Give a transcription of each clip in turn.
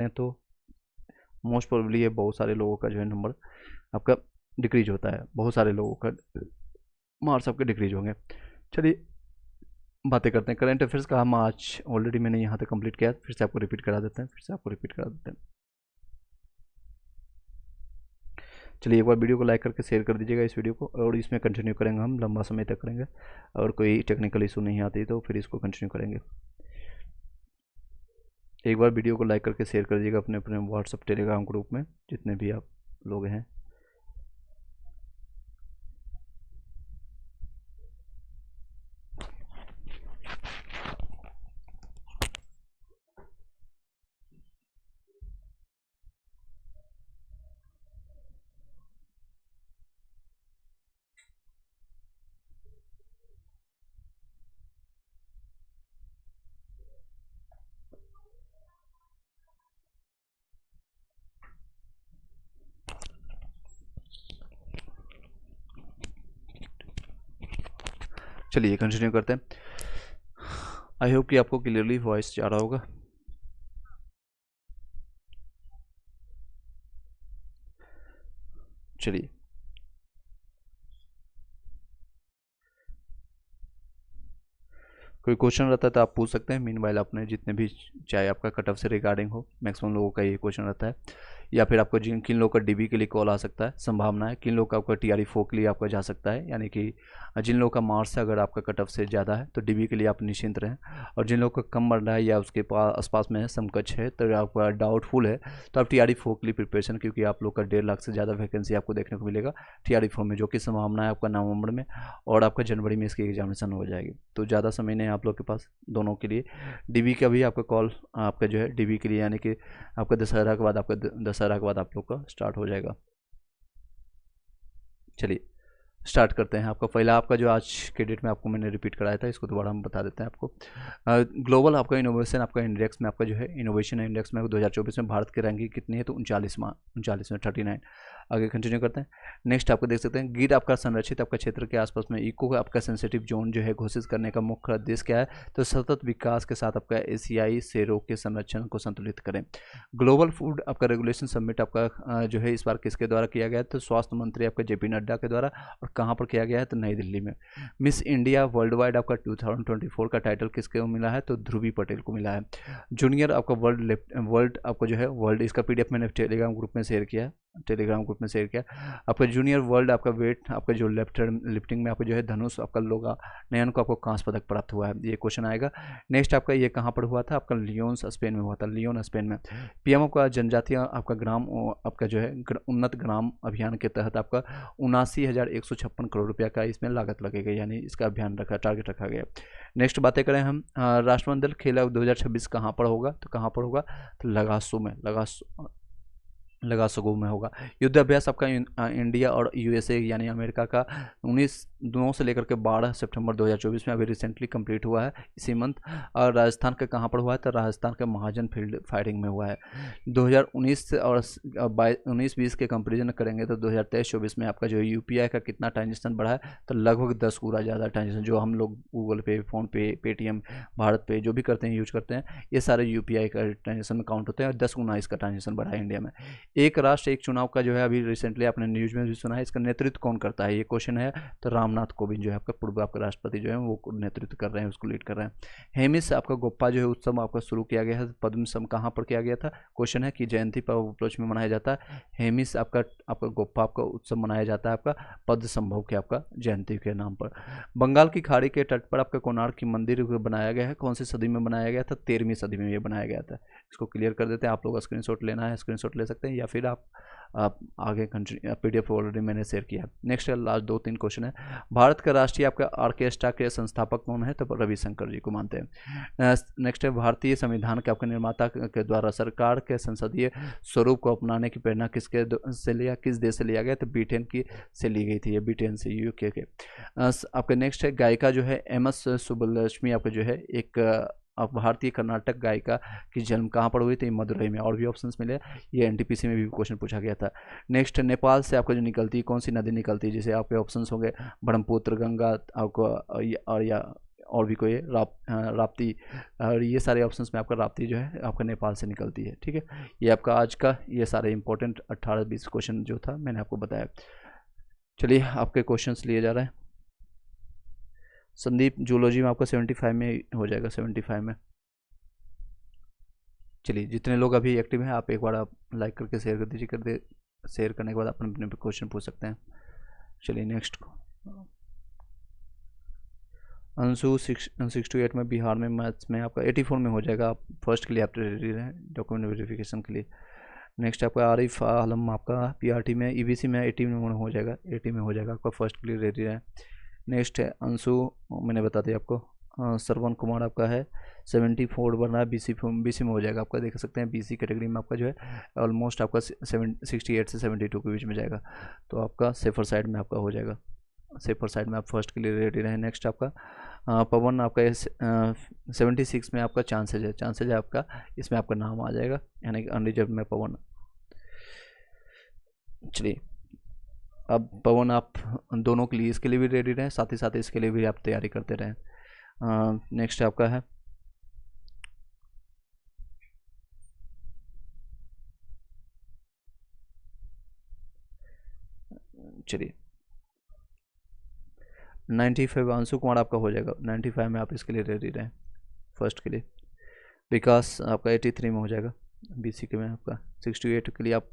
हैं तो most probably ये बहुत सारे लोगों का जो है नंबर आपका डिक्रीज होता है, बहुत सारे लोगों का मार्क्स आपके डिक्रीज होंगे। चलिए बातें करते हैं करंट अफेयर्स का। हम आज ऑलरेडी मैंने यहाँ तक कंप्लीट किया, फिर से आपको रिपीट करा देते हैं, चलिए एक बार वीडियो को लाइक करके शेयर कर दीजिएगा इस वीडियो को, और इसमें कंटिन्यू करेंगे, हम लंबा समय तक करेंगे, और कोई टेक्निकल इशू नहीं आती तो फिर इसको कंटिन्यू करेंगे। एक बार वीडियो को लाइक करके शेयर कर दीजिएगा अपने अपने व्हाट्सअप टेलीग्राम ग्रुप में, जितने भी आप लोग हैं। चलिए कंटिन्यू करते हैं। आई होप कि आपको क्लियरली वॉइस जा रहा होगा। चलिए कोई क्वेश्चन रहता है तो आप पूछ सकते हैं। मीनवाइल आपने जितने भी, चाहे आपका कट ऑफ से रिगार्डिंग हो, मैक्सिमम लोगों का ये क्वेश्चन रहता है, या फिर आपको जिन किन लोगों का डीबी के लिए कॉल आ सकता है, संभावना है किन लोगों का आपका TRE4 के लिए आपका जा सकता है, यानी कि जिन लोगों का मार्क्स अगर आपका कट ऑफ से ज़्यादा है तो डीबी के लिए आप निश्चिंत रहें, और जिन लोगों का कम बढ़ रहा है या उसके पास आसपास में है, समकक्ष है, तो आपका डाउटफुल है, तो आप TRE4 के लिए प्रिपरेशन, क्योंकि आप लोग का 1.5 लाख से ज़्यादा वैकेंसी आपको देखने को मिलेगा TRE4 में, जो कि संभावना है आपका नवंबर में और आपका जनवरी में इसकी एग्जामिनेशन हो जाएगी। तो ज़्यादा समय नहीं है आप लोग के पास दोनों के लिए। डीबी का भी आपका कॉल आपका जो है डीबी के लिए, यानी कि आपका दशहरा के बाद, आपका दशहरा के बाद आप लोग का स्टार्ट हो जाएगा। चलिए स्टार्ट करते हैं। आपका पहला, आपका जो आज के डेट में आपको मैंने रिपीट कराया था, इसको दोबारा हम बता देते हैं आपको। ग्लोबल आपका इनोवेशन आपका इंडेक्स में, आपका जो है इनोवेशन इंडेक्स में 2024 में भारत की रैंकिंग कितनी है, तो 39 में 39। आगे कंटिन्यू करते हैं। नेक्स्ट आपको देख सकते हैं, गिर आपका संरक्षित आपका क्षेत्र के आसपास में इको आपका सेंसिटिव जोन जो है घोषित करने का मुख्य उद्देश्य क्या है, तो सतत विकास के साथ आपका एशियाई शेरों के संरक्षण को संतुलित करें। ग्लोबल फूड आपका रेगुलेशन समिट आपका जो है इस बार किसके द्वारा किया गया है, तो स्वास्थ्य मंत्री आपका JP नड्डा के द्वारा, और कहाँ पर किया गया है, तो नई दिल्ली में। मिस इंडिया वर्ल्ड वाइड आपका 2024 का टाइटल किसको मिला है, तो ध्रुवी पटेल को मिला है। जूनियर आपका वर्ल्ड आपको जो है वर्ल्ड, इसका PDF मैंने टेलीग्राम ग्रुप में शेयर किया, आपका जूनियर वर्ल्ड आपका वेट आपका जो लिफ्टिंग में आपका जो है धनुष आपका लोगा नयन को आपको कांस्य पदक प्राप्त हुआ है, ये क्वेश्चन आएगा। नेक्स्ट आपका ये कहाँ पर हुआ था, आपका लियोन स्पेन में हुआ था, लियोन स्पेन में। PM आपका जनजातीय आपका ग्राम आपका जो है उन्नत ग्राम अभियान के तहत आपका 79,156 करोड़ रुपया का इसमें लागत लगेगी, यानी इसका अभियान टारगेट रखा गया। नेक्स्ट बातें करें हम, राष्ट्रमंडल खेल 2026 कहाँ पर होगा, तो कहाँ पर होगा, तो लगासगो में होगा। युद्ध अभ्यास आपका इंडिया और USA यानी अमेरिका का 19 से लेकर के 12 सितंबर 2024 में अभी रिसेंटली कंप्लीट हुआ है इसी मंथ। और राजस्थान का कहाँ पर हुआ है, तो राजस्थान के महाजन फील्ड फायरिंग में हुआ है। 2019 और 19-20 के कंपेरिजन करेंगे तो 2023-24 में आपका जो UPI का कितना ट्रांजेक्शन बढ़ा है, तो लगभग 10 गुना ज़्यादा ट्रांजेक्शन, जो हम लोग गूगल पे, फ़ोनपे, पेटीएम, भारत पे जो भी करते हैं, यूज करते हैं, ये सारे UPI का ट्रांजेक्शन में काउंट होते हैं, और 10 गुना इसका ट्रांजेक्शन बढ़ा है इंडिया में। एक राष्ट्र एक चुनाव का जो है अभी रिसेंटली आपने न्यूज में भी सुना है, इसका नेतृत्व कौन करता है, ये क्वेश्चन है, तो रामनाथ कोविंद जो है आपका पूर्व आपका राष्ट्रपति जो है वो नेतृत्व कर रहे हैं, उसको लीड कर रहे हैं। हेमिस आपका गोप्पा जो है उत्सव आपका शुरू किया गया है, पद्म सम कहाँ पर किया गया था, क्वेश्चन है कि जयंती पर उपलक्ष्य में मनाया जाता है। हेमिस आपका गोप्पा आपका उत्सव मनाया जाता है आपका पद्म संभव के आपका जयंती के नाम पर। बंगाल की खाड़ी के तट पर आपका कोणार्क की मंदिर बनाया गया है, कौन सी सदी में बनाया गया था, 13वीं सदी में ये बनाया गया था। इसको क्लियर कर देते हैं, आप लोग स्क्रीनशॉट लेना है स्क्रीनशॉट ले सकते हैं, या फिर आप आगे कंटिन्यू, PDF ऑलरेडी मैंने शेयर किया। नेक्स्ट लास्ट 2-3 क्वेश्चन है, भारत का राष्ट्रीय आपका ऑर्केस्ट्रा के संस्थापक कौन है, तो रविशंकर जी को मानते हैं। नेक्स्ट है, भारतीय संविधान के आपके निर्माता के द्वारा सरकार के संसदीय स्वरूप को अपनाने की प्रेरणा किस देश से लिया गया, तो ब्रिटेन की से ली गई थी, ये ब्रिटेन से, UK के। आपका नेक्स्ट है, गायिका जो है MS सुब्बलक्ष्मी आपका जो है एक अब भारतीय कर्नाटक गायिका की जन्म कहाँ पर हुई थी, मदुरई में, और भी ऑप्शंस मिले, ये NTPC में भी क्वेश्चन पूछा गया था। नेक्स्ट, नेपाल से आपको जो निकलती कौन सी नदी निकलती है, जैसे आपके ऑप्शंस होंगे ब्रह्मपुत्र, गंगा आपको, और या और भी कोई राप्ती, और ये सारे ऑप्शंस में आपका राप्ती जो है आपका नेपाल से निकलती है। ठीक है, ये आपका आज का ये सारे इंपॉर्टेंट 18-20 क्वेश्चन जो था मैंने आपको बताया। चलिए आपके क्वेश्चंस लिए जा रहे हैं। संदीप जूलॉजी में आपका 75 में हो जाएगा, 75 में। चलिए जितने लोग अभी एक्टिव हैं आप एक बार आप लाइक करके शेयर कर दीजिए, शेयर करने के बाद अपने अपने क्वेश्चन पूछ सकते हैं। चलिए नेक्स्ट, अंशु 6 to 8 में बिहार में मैथ्स में आपका 84 में हो जाएगा। आप फर्स्ट के लिए आप रेडी रहें डॉक्यूमेंट वेरिफिकेशन के लिए। नेक्स्ट आपका आरिफ आलम आपका पीआरटी में ईबीसी में 80 में हो जाएगा, 80 में हो जाएगा आपका, फर्स्ट के लिए रेडी रहें। नेक्स्ट है अंशु, मैंने बता दिया आपको। श्रवण कुमार आपका है 74 बन रहा है, बीसी में हो जाएगा आपका, देख सकते हैं बीसी कैटेगरी में आपका जो है ऑलमोस्ट आपका 68 से 72 के बीच में जाएगा, तो आपका सेफर साइड में आपका हो जाएगा, सेफर साइड में आप फर्स्ट के लिए रेडी रहें। नेक्स्ट आपका पवन आपका 76 में आपका चांसेज है आपका, इसमें आपका नाम आ जाएगा, यानी कि अनरिजर्व में पवन। चलिए अब पवन आप दोनों के लिए, इसके लिए भी रेडी रहें, साथ ही साथ इसके लिए भी आप तैयारी करते रहें। नेक्स्ट आपका है चलिए 95 अंशु कुमार आपका हो जाएगा, 95 में आप इसके लिए रेडी रहें फर्स्ट के लिए। विकास आपका 83 में हो जाएगा बीसी के में आपका। 68 के लिए आप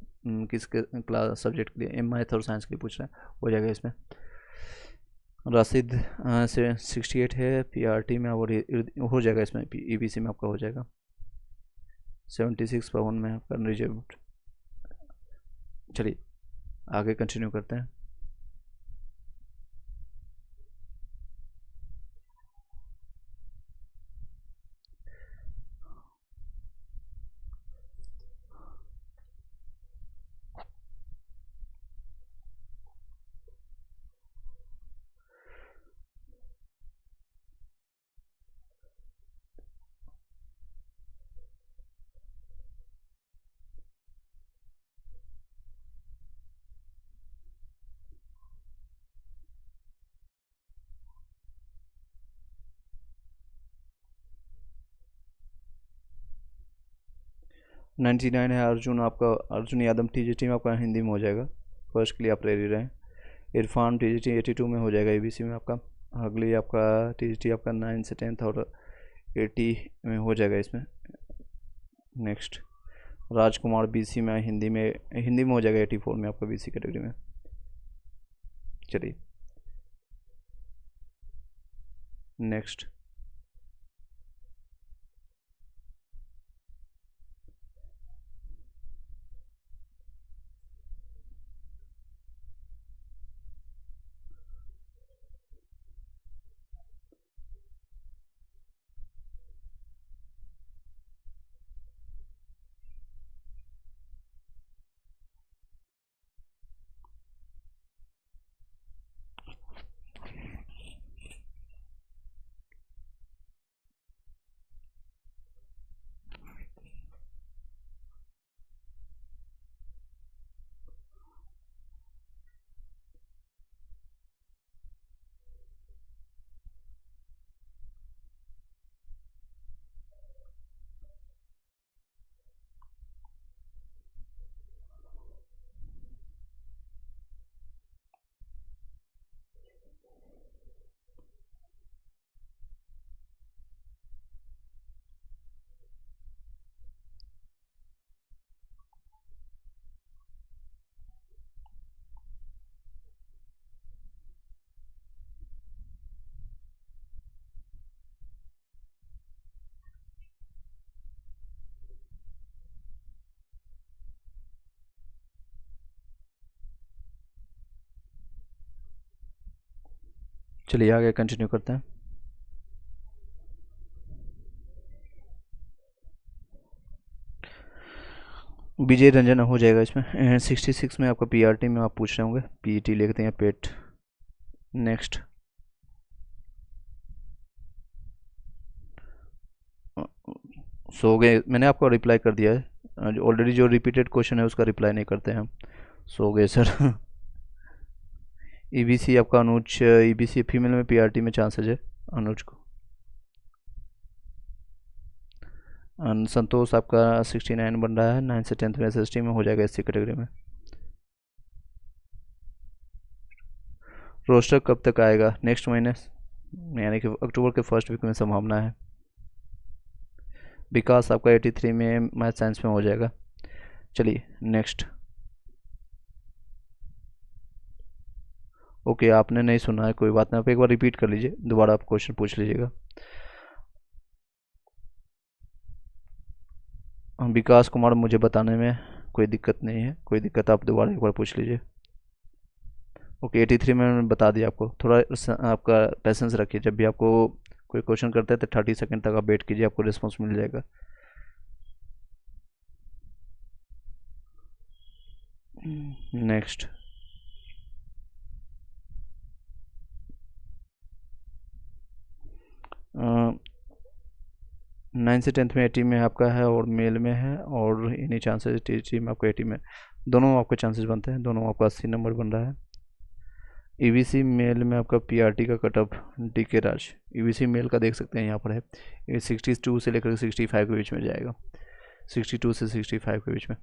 किस क्लास सब्जेक्ट के लिए, मैथ और साइंस के लिए पूछ रहे हैं, हो जाएगा इसमें। राशिद से 68 है पीआरटी में, और हो जाएगा इसमें, ईबीसी में आपका हो जाएगा। 76 पवन में आपका रिजर्व। चलिए आगे कंटिन्यू करते हैं। नाइन्टी 99 है अर्जुन आपका, अर्जुन यादव टीजीटी में आपका हिंदी में हो जाएगा, फर्स्ट के लिए आप रेडी रहें। इरफान टीजीटी 82 में हो जाएगा ईबीसी में आपका। अगली आपका टीजीटी आपका 9 से 10 और 80 में हो जाएगा इसमें। नेक्स्ट राजकुमार बीसी में हिंदी में हो जाएगा 84 में आपका बीसी कैटेगरी में। चलिए नेक्स्ट चलिए आगे कंटिन्यू करते हैं। विजय रंजन हो जाएगा इसमें। 66 में आपका पीआरटी में आप पूछ रहे होंगे, पीईटी लिखते हैं पेट। नेक्स्ट सो गए, मैंने आपको रिप्लाई कर दिया है ऑलरेडी, जो रिपीटेड क्वेश्चन है उसका रिप्लाई नहीं करते हैं हम। सो गए सर। ईबीसी आपका अनुज, ईबीसी फीमेल में पीआरटी में चांसेज है अनुज को। संतोष आपका 69 बन रहा है, 9 से 10th में SST में हो जाएगा SC कैटेगरी में। रोस्टर कब तक आएगा? नेक्स्ट महीने, यानी कि अक्टूबर के फर्स्ट वीक में संभावना है। विकास आपका 83 में मैथ साइंस में हो जाएगा। चलिए नेक्स्ट। ओके, आपने नहीं सुना है, कोई बात नहीं, आप एक बार रिपीट कर लीजिए, दोबारा आप क्वेश्चन पूछ लीजिएगा। विकास कुमार, मुझे बताने में कोई दिक्कत नहीं है, कोई दिक्कत आप दोबारा एक बार पूछ लीजिए। ओके, 83 में मैंने बता दिया आपको, थोड़ा आपका पेशेंस रखिए, जब भी आपको कोई क्वेश्चन करते हैं तो 30 सेकंड तक आप वेट कीजिए, आपको रिस्पॉन्स मिल जाएगा। नेक्स्ट। नाइन से 10th में 80 में आपका है और मेल में है, और इन्हीं चांसेस टी में आपको 80 में, दोनों आपके चांसेस बनते हैं, दोनों आपका 80 नंबर बन रहा है। EVC मेल में आपका PRT का कटअप DK राज, EVC मेल का देख सकते हैं यहाँ पर है, ये 62 से लेकर 65 के बीच में जाएगा, 62 से 65 के बीच में।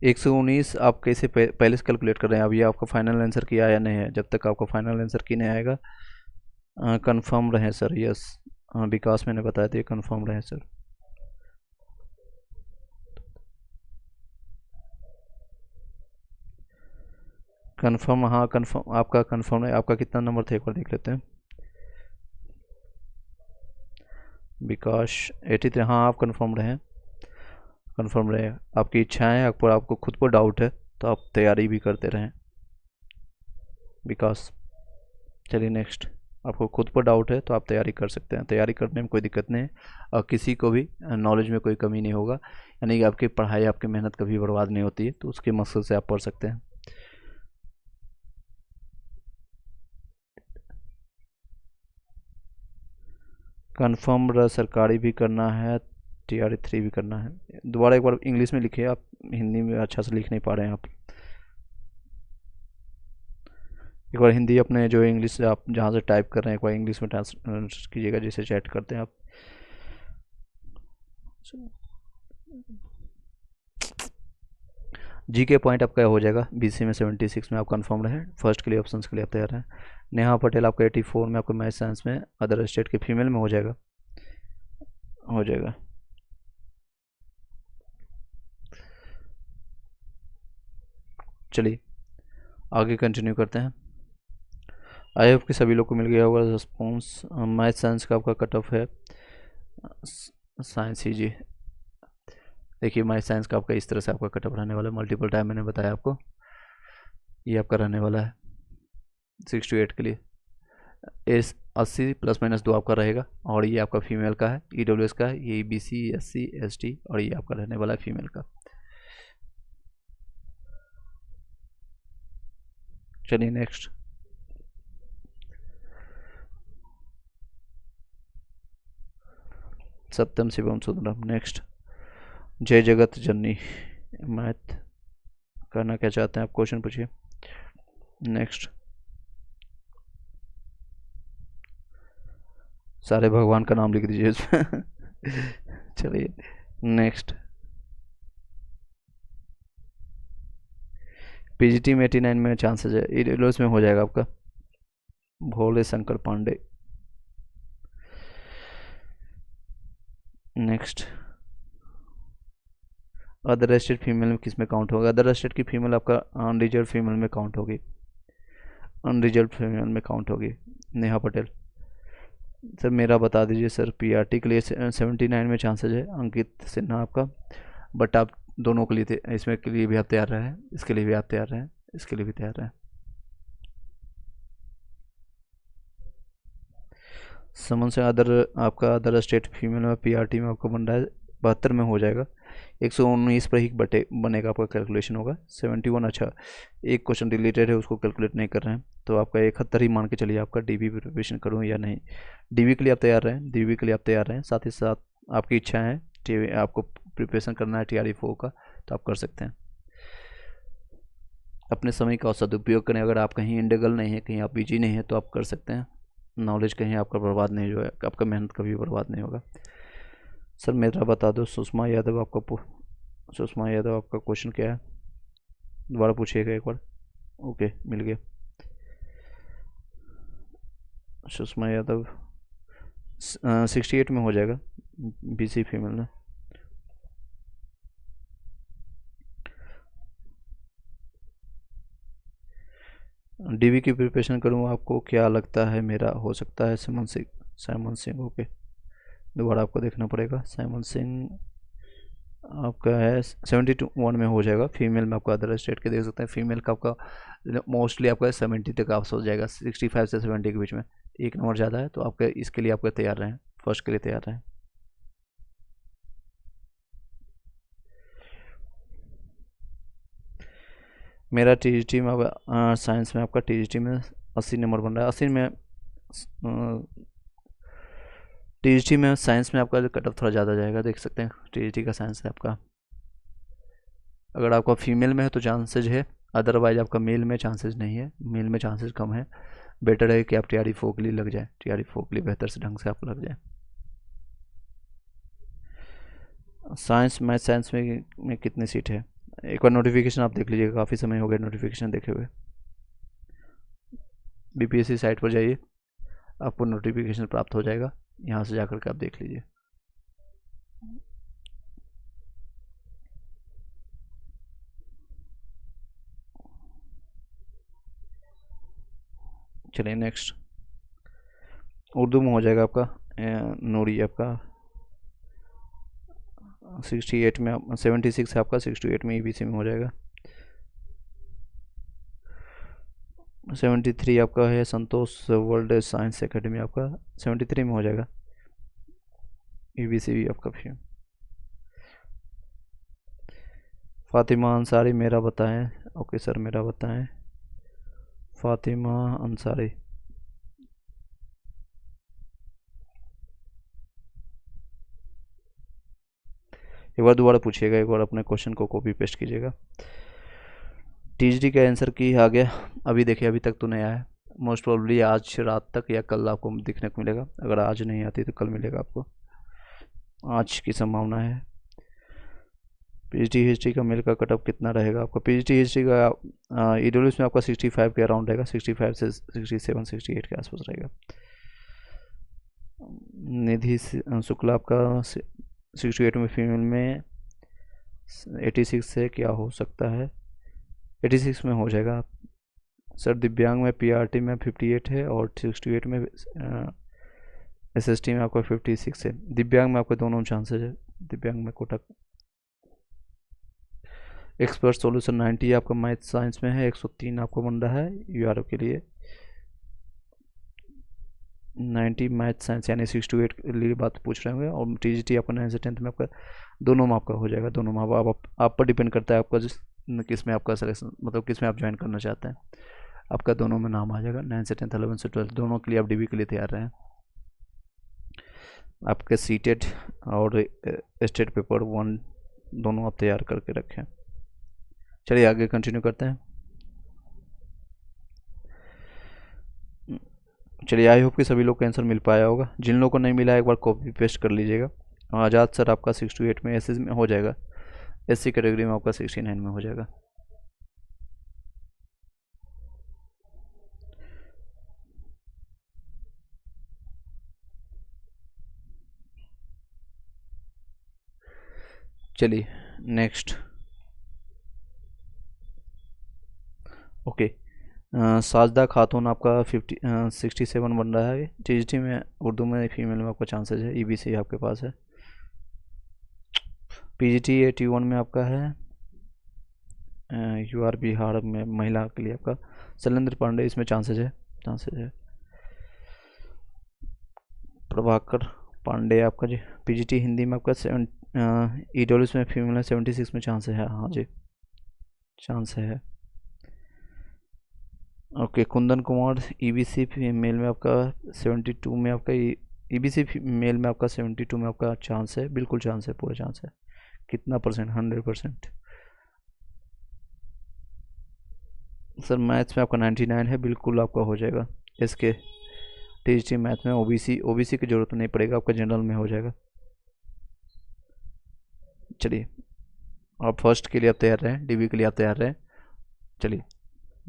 एक 119 आप कैसे पहले से कैलकुलेट कर रहे हैं? अब ये आपका फाइनल आंसर किया या नहीं है? जब तक आपका फाइनल आंसर की नहीं आएगा, कंफर्म रहे सर। यस, विकास मैंने बताया था, कंफर्म रहे सर। कंफर्म, हाँ कंफर्म, आपका कंफर्म है। आपका कितना नंबर था, एक बार देख लेते हैं। विकास 83, हाँ आप कंफर्म रहे, कंफर्म रहे। आपकी इच्छाएं, आपको खुद पर डाउट है तो आप तैयारी भी करते रहें विकास। चलिए नेक्स्ट। आपको खुद पर डाउट है तो आप तैयारी कर सकते हैं, तैयारी करने में कोई दिक्कत नहीं है, और किसी को भी नॉलेज में कोई कमी नहीं होगा, यानी कि आपकी पढ़ाई, आपकी मेहनत कभी बर्बाद नहीं होती है, तो उसके मकसद से आप पढ़ सकते हैं। कन्फर्म सरकारी भी करना है, TRE 3 भी करना है। दोबारा एक बार इंग्लिश में लिखिए, आप हिंदी में अच्छा से लिख नहीं पा रहे हैं आप। एक बार हिंदी अपने जो इंग्लिश आप जहाँ से टाइप कर रहे हैं, एक बार इंग्लिश में ट्रांसलेट कीजिएगा, जैसे चैट करते हैं आप। जी के पॉइंट आपका हो जाएगा, BC में 76 में आप कंफर्म रहे, फर्स्ट के लिए ऑप्शंस के लिए आप तैयार हैं। नेहा पटेल आपका 84 में, आपको मैथ साइंस में अदर स्टेट के फीमेल में हो जाएगा, हो जाएगा। चलिए आगे कंटिन्यू करते हैं। आई होप कि सभी लोग को मिल गया होगा रिस्पॉन्स। मैथ साइंस का आपका कट ऑफ है, साइंस ही जी। देखिए मैथ साइंस का आपका इस तरह से आपका कट ऑफ रहने वाला है, मल्टीपल टाइम मैंने बताया आपको, ये आपका रहने वाला है 68 के लिए। 80 ±2 आपका रहेगा, और ये आपका फीमेल का है, EWS का है, ये BC SC ST, और ये आपका रहने वाला है फीमेल का। चलिए नेक्स्ट। सत्यम शिवम सुंदरम। नेक्स्ट। जय जगत जननी, मैथ करना क्या चाहते हैं आप, क्वेश्चन पूछिए। नेक्स्ट। सारे भगवान का नाम लिख दीजिए इसमें चलिए नेक्स्ट। PGT में 89 में चांसेस है, EWS में हो जाएगा आपका, Bhole Shankar Pandey. Next. Other state female में किस में काउंट होगा? अदर स्टेट की फीमेल आपका अनरिजर्व फीमेल में काउंट होगी, अनरिजर्व फीमेल में काउंट होगी। नेहा पटेल सर मेरा बता दीजिए सर, PRT के लिए 79 में चांसेज है, अंकित सिन्हा आपका, बट आप दोनों के लिए इसमें के लिए भी आप तैयार रहें, इसके लिए भी आप तैयार रहें, इसके लिए भी तैयार रहें। समन से अदर आपका अदर स्टेट फीमेल में PRT में आपको बन रहा है 72 में हो जाएगा, 119 पर ही बनेगा आपका, कैलकुलेशन होगा 71। अच्छा एक क्वेश्चन रिलेटेड है, उसको कैलकुलेट नहीं कर रहे हैं, तो आपका 71 ही मान के चलिए, आपका DB प्रिपरेशन करूँ या नहीं। DB के लिए आप तैयार रहें, DB के लिए आप तैयार रहें, साथ ही साथ आपकी इच्छा है आपको प्रिपरेशन करना है TRE 4 का, तो आप कर सकते हैं। अपने समय का सदुपयोग करें। अगर आप कहीं इंडेगल नहीं है, कहीं आप बिजी नहीं है, तो आप कर सकते हैं। नॉलेज कहीं आपका बर्बाद नहीं जो है, आपका मेहनत कभी बर्बाद नहीं होगा। सर मेरा बता दो, सुषमा यादव आपका क्वेश्चन क्या है, दोबारा पूछिएगा एक बार। ओके, मिल गया। सुषमा यादव 68 में हो जाएगा, बीसी फीमेल में। डीवी की प्रिपरेशन करूँ, आपको क्या लगता है मेरा हो सकता है? साइमन सिंह। ओके, दोबारा आपको देखना पड़ेगा। साइमन सिंह आपका है 71 में हो जाएगा। फीमेल में आपका अदर स्टेट के देख सकते हैं, फीमेल का आपका मोस्टली आपका 70 तक आप हो जाएगा, 65 से 70 के बीच में। एक नंबर ज़्यादा है, तो आपके इसके लिए आपका तैयार रहें, फर्स्ट के लिए तैयार रहें। मेरा टीजीटी में साइंस में आपका टीजीटी में 80 नंबर बन रहा है। 80 में टीजीटी में साइंस में आपका कट ऑफ थोड़ा ज़्यादा जाएगा, देख सकते हैं। टीजीटी का साइंस है आपका, अगर आपका फीमेल में है तो चांसेज है, अदरवाइज आपका मेल में चांसेस नहीं है। मेल में चांसेस कम है। बेटर है कि आप टीआरई फोकली लग जाए, टीआरई फोकली बेहतर से ढंग से आप लग जाए। साइंस में कितनी सीट है, एक बार नोटिफिकेशन आप देख लीजिएगा, काफ़ी समय हो गया नोटिफिकेशन देखे हुए। बीपीएससी साइट पर जाइए, आपको नोटिफिकेशन प्राप्त हो जाएगा, यहाँ से जाकर के आप देख लीजिए। चलिए नेक्स्ट, उर्दू में हो जाएगा आपका नूरी आपका 68 में, 76 है आपका, 68 में ईबीसी में हो जाएगा। 73 आपका है संतोष वर्ल्ड साइंस एकेडमी, आपका 73 में हो जाएगा, ईबीसी भी आपका भी। फातिमा अंसारी मेरा बताएं। ओके सर, मेरा बताएं। फातिमा अंसारी, एक बार दोबारा पूछिएगा, एक बार अपने क्वेश्चन को कॉपी पेस्ट कीजिएगा। टीजीटी का आंसर की आ गया, अभी देखिए अभी तक तो नहीं आया, मोस्ट प्रोबेबली आज रात तक या कल आपको दिखने को मिलेगा। अगर आज नहीं आती तो कल मिलेगा आपको, आज की संभावना है। पीजीटी हिस्ट्री का मेल का कटअप कितना रहेगा आपका? पीजीटी हिस्ट्री का ईडब्ल्यूएस में आपका 65 के अराउंड रहेगा, 65 से 67 68 के आसपास रहेगा। निधि शुक्ला आपका 68 में, फीमेल में 86 से क्या हो सकता है? 86 में हो जाएगा। सर दिव्यांग में पीआरटी में 58 है और 68 में एसएसटी में आपका 56 है। दिव्यांग में आपके दोनों चांसेज है, दिव्यांग में कोटक। एक्सपर्ट सॉल्यूशन 90 आपका मैथ साइंस में है, 103 आपको बन रहा है यूआरओ के लिए। 90 मैथ साइंस यानी 6 to 8 के लिए बात पूछ रहे होंगे। और टीजीटी आपका 9 से 10th में आपका दोनों में आपका हो जाएगा, दोनों में। आप पर डिपेंड करता है आपका किस में आपका सिलेक्शन, मतलब किस में आप ज्वाइन करना चाहते हैं। आपका दोनों में नाम आ जाएगा, 9 से 10th 11 से 12 दोनों के लिए आप डीबी के लिए तैयार रहें। आपके सीटेड और स्टेट पेपर 1 दोनों आप तैयार करके रखें। चलिए आगे कंटिन्यू करते हैं। चलिए, आई होप कि सभी लोग को आंसर मिल पाया होगा। जिन लोगों को नहीं मिला एक बार कॉपी पेस्ट कर लीजिएगा। आज़ाद सर आपका 6 to 8 में एसएस में हो जाएगा, एससी कैटेगरी में आपका 69 में हो जाएगा। चलिए नेक्स्ट। ओके, साजदा खातून आपका 67 बन रहा है टीजीटी में, उर्दू में फीमेल में आपका चांसेस है, ईबीसी आपके पास है। पीजीटी 81 में आपका है, यूआर बिहार में महिला के लिए आपका शैलेंद्र पांडे, इसमें चांसेस है। प्रभाकर पांडे आपका जी, पीजीटी हिंदी में आपका ईडब्ल्यूएस में फीमेल है, 76 में चांस है। हाँ जी, चांस है। Okay, Kundan Kumar EBC mail में आपका 72 में आपका ईबीसी मेल में आपका 72 में आपका चांस है, बिल्कुल चांस है, पूरा चांस है। कितना परसेंट? 100%। सर मैथ्स में आपका 99 है, बिल्कुल आपका हो जाएगा। इसके टीजीटी मैथ में ओबीसी की जरूरत नहीं पड़ेगा, आपका जनरल में हो जाएगा। चलिए, आप फर्स्ट के लिए आप तैयार रहें, डीबी के लिए आप तैयार रहें। चलिए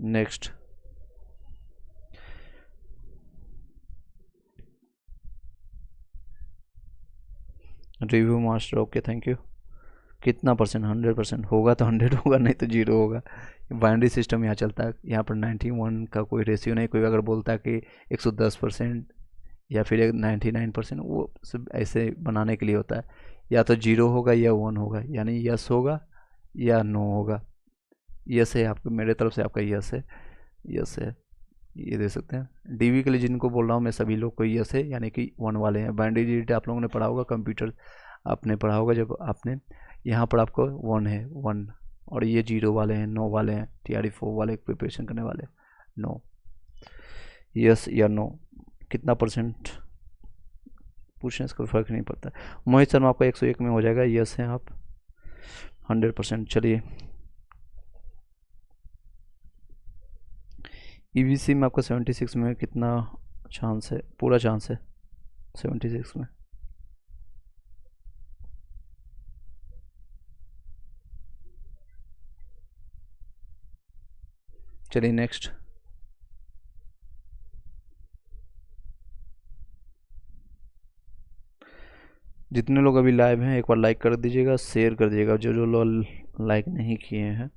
next. Review master, okay thank you. कितना परसेंट? 100% होगा तो 100 होगा, नहीं तो 0 होगा। बाइनरी सिस्टम यहाँ चलता है। यहाँ पर 91 का कोई रेशियो नहीं। कोई अगर बोलता है कि 110% या फिर 99%, वो सब ऐसे बनाने के लिए होता है। या तो 0 होगा या 1 होगा, यानी यस होगा या नो होगा। यस है आपको, मेरे तरफ से आपका यस है, यस है, ये दे सकते हैं। डीवी के लिए जिनको बोल रहा हूँ मैं, सभी लोग को यस है, यानी कि 1 वाले हैं। बाइनरी डिजिट आप लोगों ने पढ़ा होगा, कंप्यूटर आपने पढ़ा होगा जब आपने, यहाँ पर आपको 1 है, 1। और ये 0 वाले हैं, नो वाले हैं, TRE 4 वाले प्रिपरेशन करने वाले। नो, यस या नो, कितना परसेंट पूछने से कोई फर्क नहीं पड़ता। मोहित शर्मा आपका 101 में हो जाएगा, यस हैं आप 100%। चलिए, ईवीसी में आपका 76 में कितना चांस है? पूरा चांस है 76 में। चलिए नेक्स्ट। जितने लोग अभी लाइव हैं एक बार लाइक कर दीजिएगा, शेयर कर दीजिएगा। जो जो लोग लाइक नहीं किए हैं,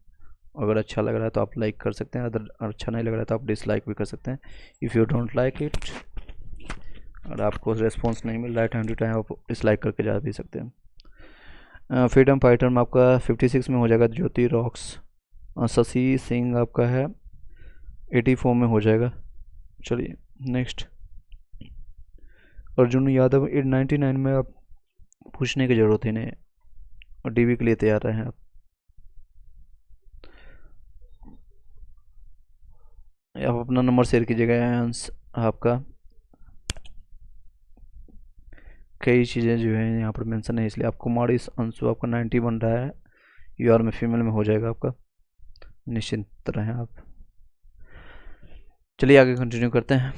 अगर अच्छा लग रहा है तो आप लाइक कर सकते हैं, अगर अच्छा नहीं लग रहा है तो आप डिसलाइक भी कर सकते हैं। If you don't like it, अगर आपको रिस्पॉन्स नहीं मिल रहा है टाइम टू टाइम, आप डिसलाइक करके जा भी सकते हैं। फ्रीडम फाइटर में आपका 56 में हो जाएगा ज्योति रॉक्स। शशि सिंह आपका है 84 में हो जाएगा। चलिए नेक्स्ट। अर्जुन यादव 899 में, आप पूछने की ज़रूरत ही नहीं, और डीवी के लिए तैयार रहे हैं आप। आप अपना नंबर शेयर कीजिएगा। आपका कई चीज़ें जो है यहाँ पर मेंशन है, इसलिए आपको कुमारी अंशु आपका 90 बन रहा है, यूआर में फीमेल में हो जाएगा आपका, निश्चिंत रहें आप। चलिए आगे कंटिन्यू करते हैं।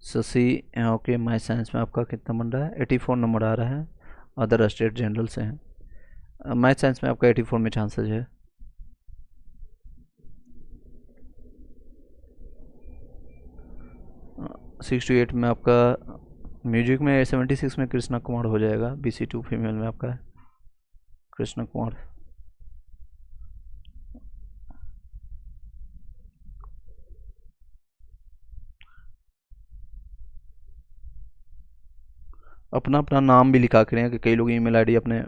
शशि, ओके, माई साइंस में आपका कितना बन रहा है? 84 नंबर आ रहा है, अदर स्टेट जनरल से हैं। माई साइंस में आपका 84 में चांसेज है। सिक्स टू 8 में आपका म्यूजिक में 76 में कृष्णा कुमार हो जाएगा। BC2 फीमेल में आपका है कृष्णा कुमार। अपना अपना नाम भी लिखा करें, कि कई लोग ईमेल आईडी अपने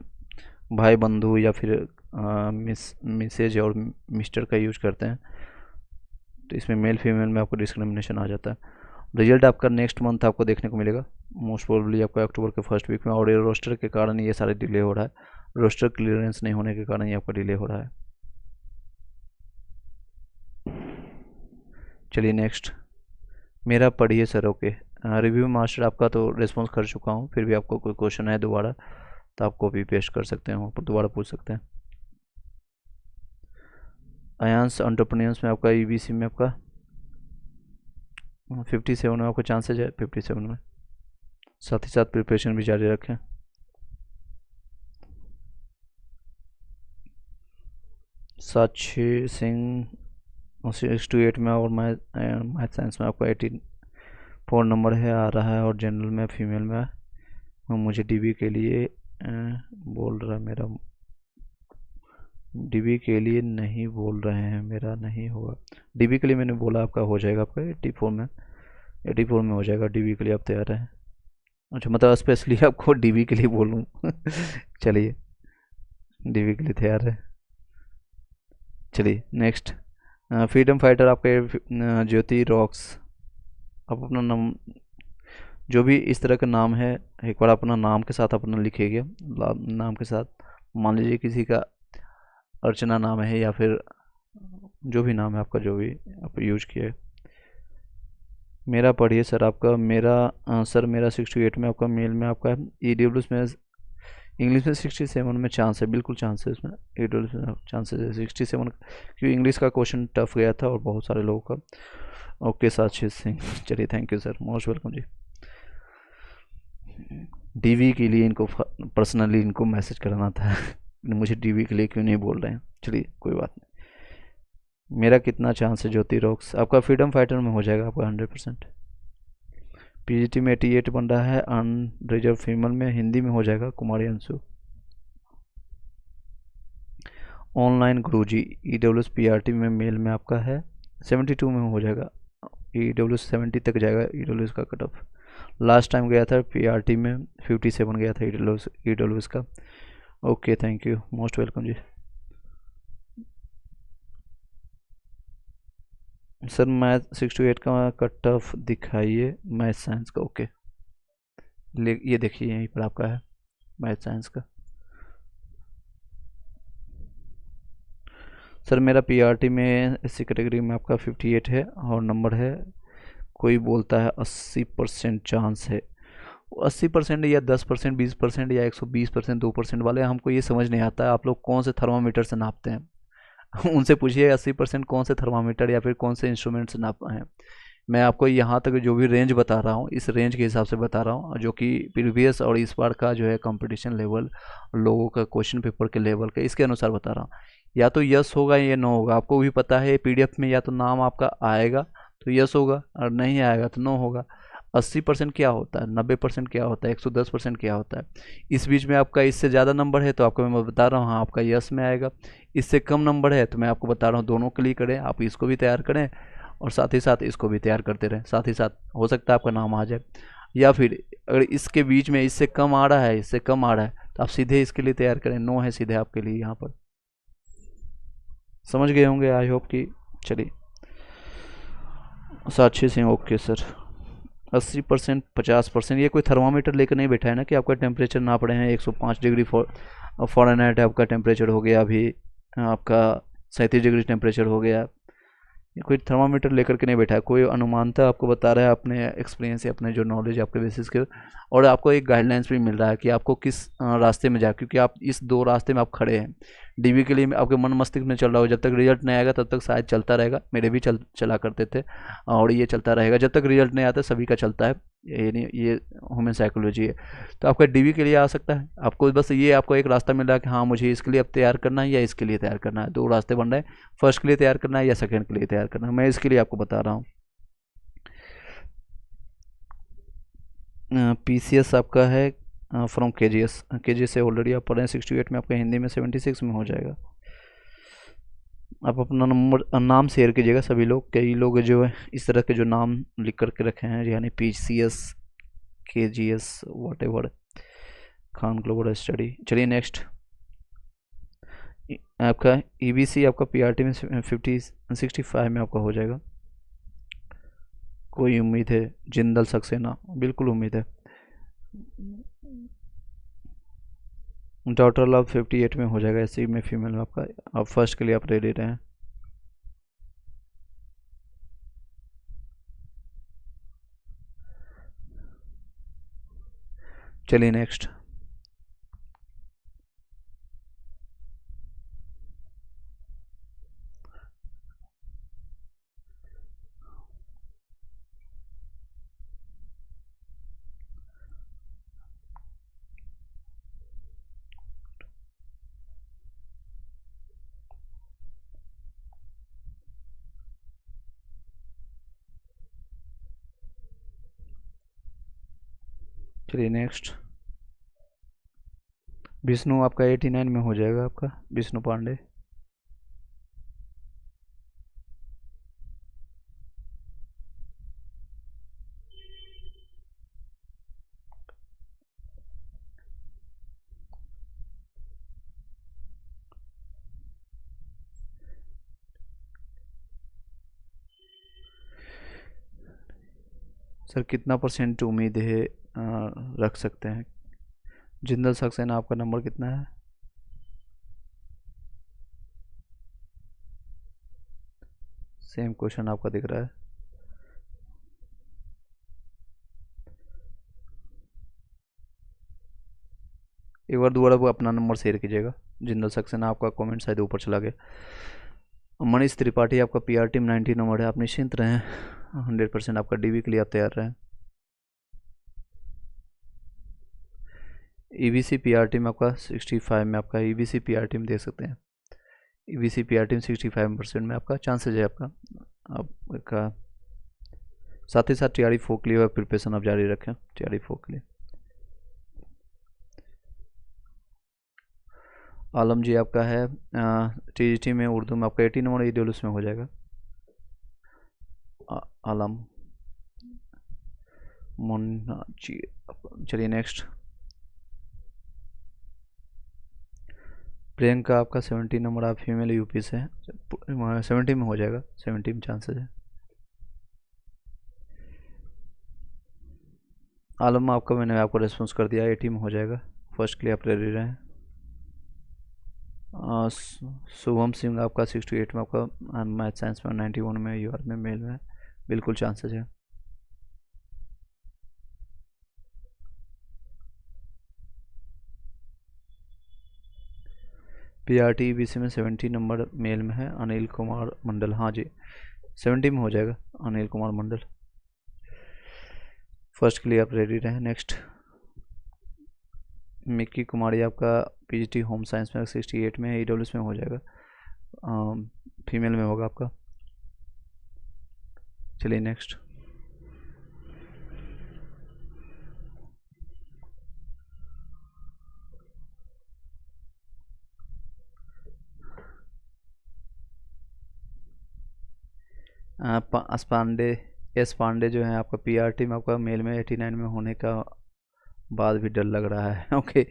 भाई बंधु या फिर मिसेज और मिस्टर का यूज करते हैं, तो इसमें मेल फीमेल में आपको डिस्क्रिमिनेशन आ जाता है। रिजल्ट आपका नेक्स्ट मंथ आपको देखने को मिलेगा, मोस्ट प्रोबेबली आपका अक्टूबर के फर्स्ट वीक में। और ये रोस्टर के कारण ये सारे डिले हो रहा है, रोस्टर क्लियरेंस नहीं होने के कारण ये आपका डिले हो रहा है। चलिए नेक्स्ट। मेरा पढ़िए सर, ओके। रिव्यू मास्टर आपका तो रिस्पॉन्स कर चुका हूँ, फिर भी आपको कोई क्वेश्चन है दोबारा तो आप कॉपी पेस्ट कर सकते हैं, वहाँ पर दोबारा पूछ सकते हैं। अयांस एंटरप्रेन्योर्स में आपका EBC में आपका 57 में आपका चांसेज है, 57 में। साथ ही साथ प्रिपरेशन भी जारी रखें। साक्षी सिंह 6 to 8 में, और मैथ साइंस में आपका 84 नंबर है आ रहा है, और जनरल में फीमेल में मुझे डीबी के लिए बोल रहा है, मेरा डीबी के लिए नहीं बोल रहे हैं, मेरा नहीं होगा। डीबी के लिए मैंने बोला आपका हो जाएगा, आपका 84 में हो जाएगा। डीबी के लिए आप तैयार हैं? अच्छा, मतलब स्पेशली आपको डीबी के लिए बोलूँ? चलिए, डीबी के लिए तैयार है। चलिए नेक्स्ट। फ्रीडम फाइटर आपके ज्योति रॉक्स। आप अपना नाम, जो भी इस तरह का नाम है, एक बार अपना नाम के साथ अपना लिखिएगा। नाम के साथ, मान लीजिए किसी का अर्चना नाम है, या फिर जो भी नाम है आपका, जो भी आप यूज किए, मेरा पढ़िए सर, आपका मेरा सर मेरा 68 में, आपका मेल में, आपका ई डब्ल्यू एस में, इंग्लिश में 67 में चांस है, बिल्कुल चांस है इसमें, ई डब्ल्यू एस में चांसेस है 67, क्योंकि इंग्लिश का क्वेश्चन टफ गया था और बहुत सारे लोगों का। ओके साक्षी सिंह चलिए, thank you sir, most welcome ji. DV के लिए इनको पर्सनली इनको मैसेज करना था मुझे डीवी के लिए क्यों नहीं बोल रहे हैं, चलिए कोई बात नहीं। मेरा कितना चांस है ज्योति रॉक्स, आपका फ्रीडम फाइटर में हो जाएगा आपका 100%। पीजीटी में 88 बन रहा है, अनरिजर्व फीमेल में हिंदी में हो जाएगा Kumari Anshu. Online Guruji E W S P R T में मेल में आपका है 72 में हो जाएगा, ई डब्ल्यू एस 70 तक जाएगा ई डब्ल्यू एस का कट ऑफ। लास्ट टाइम गया था पी आर टी में 57 गया था ई डब्ल्यू एस का। Okay thank you, most welcome ji. Sir math 68 का कट ऑफ दिखाइए, मैथ साइंस का। ओके ये देखिए यहीं पर आपका है मैथ साइंस का। सर मेरा पीआरटी में एससी कैटेगरी में आपका 58 है और नंबर है, कोई बोलता है 80% चांस है। 80% या 10%, 20% या 120%, 2% वाले हमको ये समझ नहीं आता है आप लोग कौन से थर्मामीटर से नापते हैं उनसे पूछिए 80% कौन से थर्मामीटर या फिर कौन से इंस्ट्रूमेंट से नापा है। मैं आपको यहाँ तक जो भी रेंज बता रहा हूँ इस रेंज के हिसाब से बता रहा हूँ, जो कि प्रीवियस और इस बार का जो है कंपटीशन लेवल, लोगों का क्वेश्चन पेपर के लेवल के इसके अनुसार बता रहा हूँ। या तो यस होगा या नो होगा, आपको भी पता है पीडीएफ में, या तो नाम आपका आएगा तो यस होगा और नहीं आएगा तो नो होगा। 80% क्या होता है, 90% क्या होता है, 110% क्या होता है। इस बीच में आपका इससे ज़्यादा नंबर है तो आपको मैं बता रहा हूँ हाँ आपका यस में आएगा। इससे कम नंबर है तो मैं आपको बता रहा हूँ दोनों के लिए करें, आप इसको भी तैयार करें और साथ ही साथ इसको भी तैयार करते रहें, साथ ही साथ हो सकता है आपका नाम आ जाए। या फिर अगर इसके बीच में इससे कम आ रहा है, इससे कम आ रहा है तो आप सीधे इसके लिए तैयार करें, नो है सीधे आपके लिए यहाँ पर। समझ गए होंगे आई होप कि। चलिए साक्षी सिंह ओके सर। 80%, 50%, ये कोई थर्मामीटर लेकर नहीं बैठा है ना कि आपका टेम्परेचर नाप रहे हैं 105 डिग्री फॉरेनहाइट आपका टेम्परेचर हो गया अभी, आपका 37 डिग्री टेम्परेचर हो गया। ये कोई थर्मामीटर लेकर के नहीं बैठा है, कोई अनुमानता आपको बता रहा है अपने एक्सपीरियंस या अपने जो नॉलेज आपके बेसिस के। और आपको एक गाइडलाइंस भी मिल रहा है कि आपको किस रास्ते में जाए, क्योंकि आप इस दो रास्ते में आप खड़े हैं। डीबी के लिए आपके मन मस्तिष्क में चल रहा हो जब तक रिजल्ट नहीं आएगा तब तक शायद चलता रहेगा, मेरे भी चला करते थे और ये चलता रहेगा जब तक रिजल्ट नहीं आता, सभी का चलता है। ये नहीं, ये ह्यूमन साइकोलॉजी है। तो आपका डीबी के लिए आ सकता है, आपको बस ये आपको एक रास्ता मिल रहा है कि हाँ मुझे इसके लिए अब तैयार करना है या इसके लिए तैयार करना है, दो रास्ते बन रहे हैं, फर्स्ट के लिए तैयार करना है या सेकंड के लिए तैयार करना है, मैं इसके लिए आपको बता रहा हूँ। पीसीएस आपका है फ्रॉम के जी एस से ऑलरेडी आप पढ़ रहे हैं 68 में, आपका हिंदी में 76 में हो जाएगा। आप अपना नंबर नाम शेयर कीजिएगा सभी लोग, कई लोग जो है इस तरह के जो नाम लिख करके रखे हैं, यानी पीसीएस, के G S, what ever, Khan global study. चलिए नेक्स्ट, आपका ईबीसी आपका पीआरटी में 65 में आपका हो जाएगा। कोई उम्मीद है जिंदल सक्सेना, बिल्कुल उम्मीद है। डॉटर लव 58 में हो जाएगा, एससी में फीमेल में आपका, आप फर्स्ट के लिए आप रेडी रहें। चलिए नेक्स्ट, चलिए नेक्स्ट, विष्णु आपका 89 में हो जाएगा, आपका विष्णु पांडे। सर कितना परसेंट उम्मीद है रख सकते हैं, जिंदल सक्सेना आपका नंबर कितना है? सेम क्वेश्चन आपका दिख रहा है। एक बार दोबारा वो अपना नंबर शेयर कीजिएगा। जिंदल सक्सेना आपका कमेंट शायद ऊपर चला गया। मनीष त्रिपाठी आपका पीआर टीम 90 नंबर है, आप निश्चिंत रहें, 100% आपका डीवी के लिए आप तैयार रहें। ईवीसी पीआर टीम आपका 65 में, आपका ईवीसी पीआर टीम देख सकते हैं। ईवीसी पीआर टीम 65% में आपका चांसेज है आपका। साथ ही साथ टीआरई 4 के लिए प्रिपरेशन आप जारी रखें, टीआरई 4 के लिए। आलम जी आपका है टीजीटी में उर्दू में आपका 80 नंबर, ईडब्ल्यूएस में हो जाएगा। आलम मुन्ना जी, चलिए नेक्स्ट। प्रियंका आपका 70 नंबर, आप फीमेल यूपी से हैं, 70 में हो जाएगा, 70 में चांसेस है। आलम आपका मैंने आपको रेस्पॉन्स कर दिया, 80 में हो जाएगा, फर्स्ट के लिए आप रेडी रहें। शुभम सिंह आपका 68 में, आपका मैथ साइंस में 91 में, यूआर में, मेल में बिल्कुल चांसेस है। पीआरटी बीसी में 70 नंबर मेल में है, अनिल कुमार मंडल, हाँ जी 70 में हो जाएगा, अनिल कुमार मंडल, फर्स्ट के लिए आप रेडी रहें। नेक्स्ट मिक्की कुमारी आपका पीजीटी होम साइंस में 68 में, ईडब्ल्यूएस में हो जाएगा, फीमेल में होगा आपका। चलिए नेक्स्ट। एस पांडे जो है आपका पीआरटी में, आपका मेल में 89 में होने का बाद भी डर लग रहा है। ओके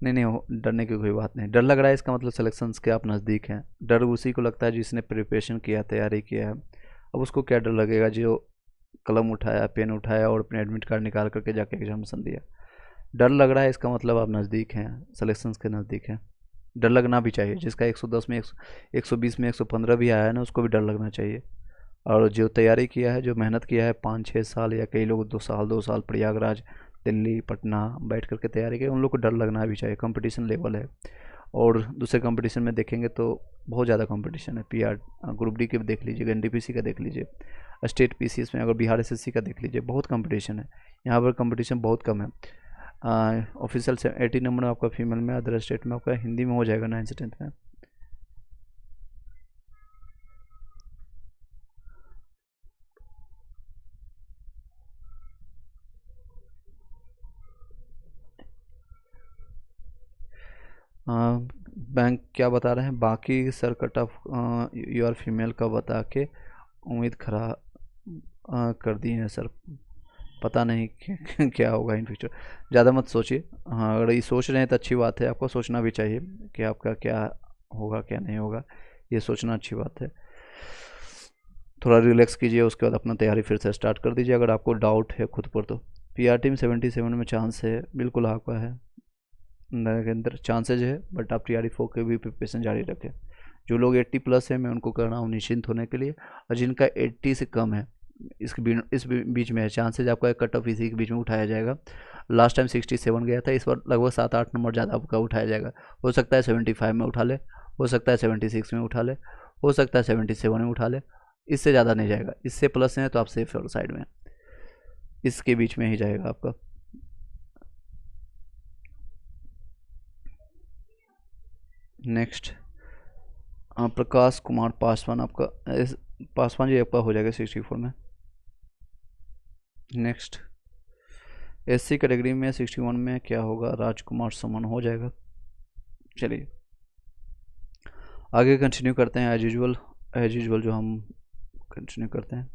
नहीं नहीं, डरने की कोई बात नहीं। डर लग रहा है इसका मतलब सिलेक्शंस के आप नज़दीक हैं। डर उसी को लगता है जिसने प्रिपरेशन किया, तैयारी किया है। अब उसको क्या डर लगेगा जो कलम उठाया, पेन उठाया और अपने एडमिट कार्ड निकाल करके जाके एग्जामिनेशन दिया। डर लग रहा है इसका मतलब आप नज़दीक हैं, सिलेक्शंस के नज़दीक हैं। डर लगना भी चाहिए, जिसका 110 में 120 में 115 भी आया है ना, उसको भी डर लगना चाहिए। और जो तैयारी किया है, जो मेहनत किया है 5-6 साल, या कई लोग 2 साल प्रयागराज, दिल्ली, पटना बैठ करके तैयारी की, उन लोग को डर लगना भी चाहिए। कंपटीशन लेवल है, और दूसरे कंपटीशन में देखेंगे तो बहुत ज़्यादा कंपटीशन है। पीआर ग्रुप डी के देख लीजिए, एनटीपीसी का देख लीजिए, स्टेट पीसीएस में अगर बिहार एसएससी का देख लीजिए, बहुत कंपटीशन है। यहाँ पर कंपटीशन बहुत कम है। ऑफिशियल से 80 नंबर में आपका फीमेल में, अदर स्टेट में आपका हिंदी में हो जाएगा 9th से 10th में। बैंक क्या बता रहे हैं, बाकी sir cut off U R female का बता के उम्मीद खराब कर दी है सर, पता नहीं क्या होगा इन फ्यूचर। ज़्यादा मत सोचिए। हाँ, अगर ये सोच रहे हैं तो अच्छी बात है, आपको सोचना भी चाहिए कि आपका क्या होगा क्या नहीं होगा, ये सोचना अच्छी बात है। थोड़ा रिलैक्स कीजिए, उसके बाद अपना तैयारी फिर से स्टार्ट कर दीजिए अगर आपको डाउट है खुद पर तो। पीआरटी में 77 में चांस है, बिल्कुल आपका है, के अंदर चांसेज है, बट आप टीआरई 4 के भी प्रिपरेशन जारी रखें। जो लोग 80+ है, मैं उनको कर रहा हूँ निश्चिंत होने के लिए, और जिनका 80 से कम है, इस बीच में है चांसेज, आपका कट ऑफ इसी के बीच में उठाया जाएगा। लास्ट टाइम 67 गया था, इस बार लगभग 7-8 नंबर ज़्यादा आपका उठाया जाएगा। हो सकता है 75 में उठा ले, हो सकता है 76 में उठा ले, हो सकता है 77 में उठा ले, इससे ज़्यादा नहीं जाएगा। इससे प्लस है तो आप सेफ और साइड में, इसके बीच में ही जाएगा आपका। नेक्स्ट प्रकाश कुमार पासवान, आपका पासवान जी आपका हो जाएगा 64 में। नेक्स्ट एससी कैटेगरी में 61 में क्या होगा, राजकुमार सुमन हो जाएगा। चलिए आगे कंटिन्यू करते हैं, एज यूजुअल जो हम कंटिन्यू करते हैं।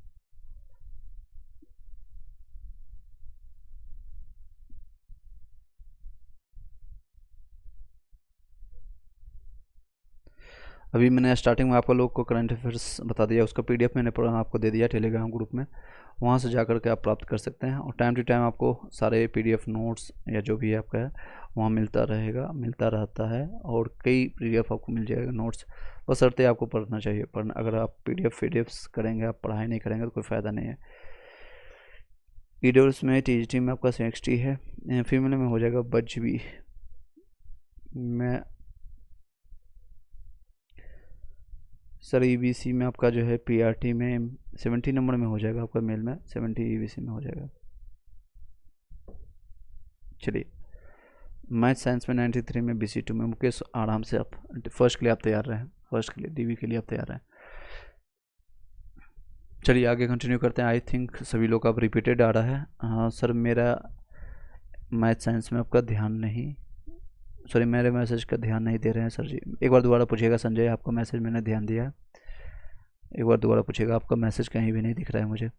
अभी मैंने स्टार्टिंग में आपको लोग को करंट अफेयर्स बता दिया, उसका पीडीएफ मैंने आपको दे दिया टेलीग्राम ग्रुप में, वहाँ से जा कर के आप प्राप्त कर सकते हैं। और टाइम टू टाइम आपको सारे पीडीएफ नोट्स या जो भी आपका है वहाँ मिलता रहता है, और कई पीडीएफ आपको मिल जाएगा नोट्स, बशर्ते आपको पढ़ना चाहिए। पढ़ना, अगर आप पीडीएफ करेंगे, आप पढ़ाई नहीं करेंगे तो कोई फ़ायदा नहीं है। ईडब्ल्यूएस में टीजीटी में आपका 60 है, फीमेल में हो जाएगा बजबी, मैं सर ईबीसी में आपका जो है पीआरटी में 70 नंबर में हो जाएगा, आपका मेल में 70 ईबीसी में हो जाएगा। चलिए, मैथ साइंस में 93 में BC2 में मुकेश, आराम से आप फर्स्ट के लिए आप तैयार रहें, फर्स्ट के लिए डीवी के लिए आप तैयार रहें। चलिए आगे कंटिन्यू करते हैं। आई थिंक सभी लोग अब रिपीटेड आ रहा है। हाँ सर, मेरा मैथ साइंस में आपका ध्यान नहीं, सॉरी मेरे मैसेज का ध्यान नहीं दे रहे हैं सर जी। एक बार दोबारा पूछिएगा संजय, आपका मैसेज मैंने ध्यान दिया है, एक बार दोबारा पूछिएगा, आपका मैसेज कहीं भी नहीं दिख रहा है मुझे।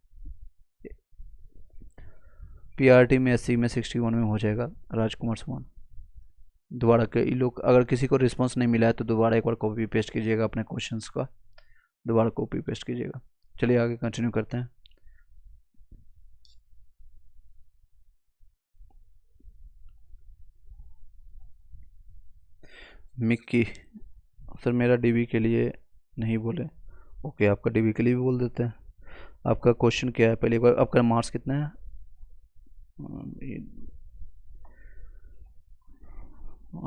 पीआरटी में 80 में 61 में हो जाएगा राजकुमार सुमन। दोबारा कई लोग, अगर किसी को रिस्पांस नहीं मिला है तो दोबारा एक बार कॉपी पेस्ट कीजिएगा अपने क्वेश्चंस का, दोबारा कॉपी पेस्ट कीजिएगा। चलिए आगे कंटिन्यू करते हैं। मिक्की सर, मेरा डीबी के लिए नहीं बोले, ओके आपका डीबी के लिए भी बोल देते हैं। आपका क्वेश्चन क्या है पहले एक बार, आपका मार्क्स कितना है?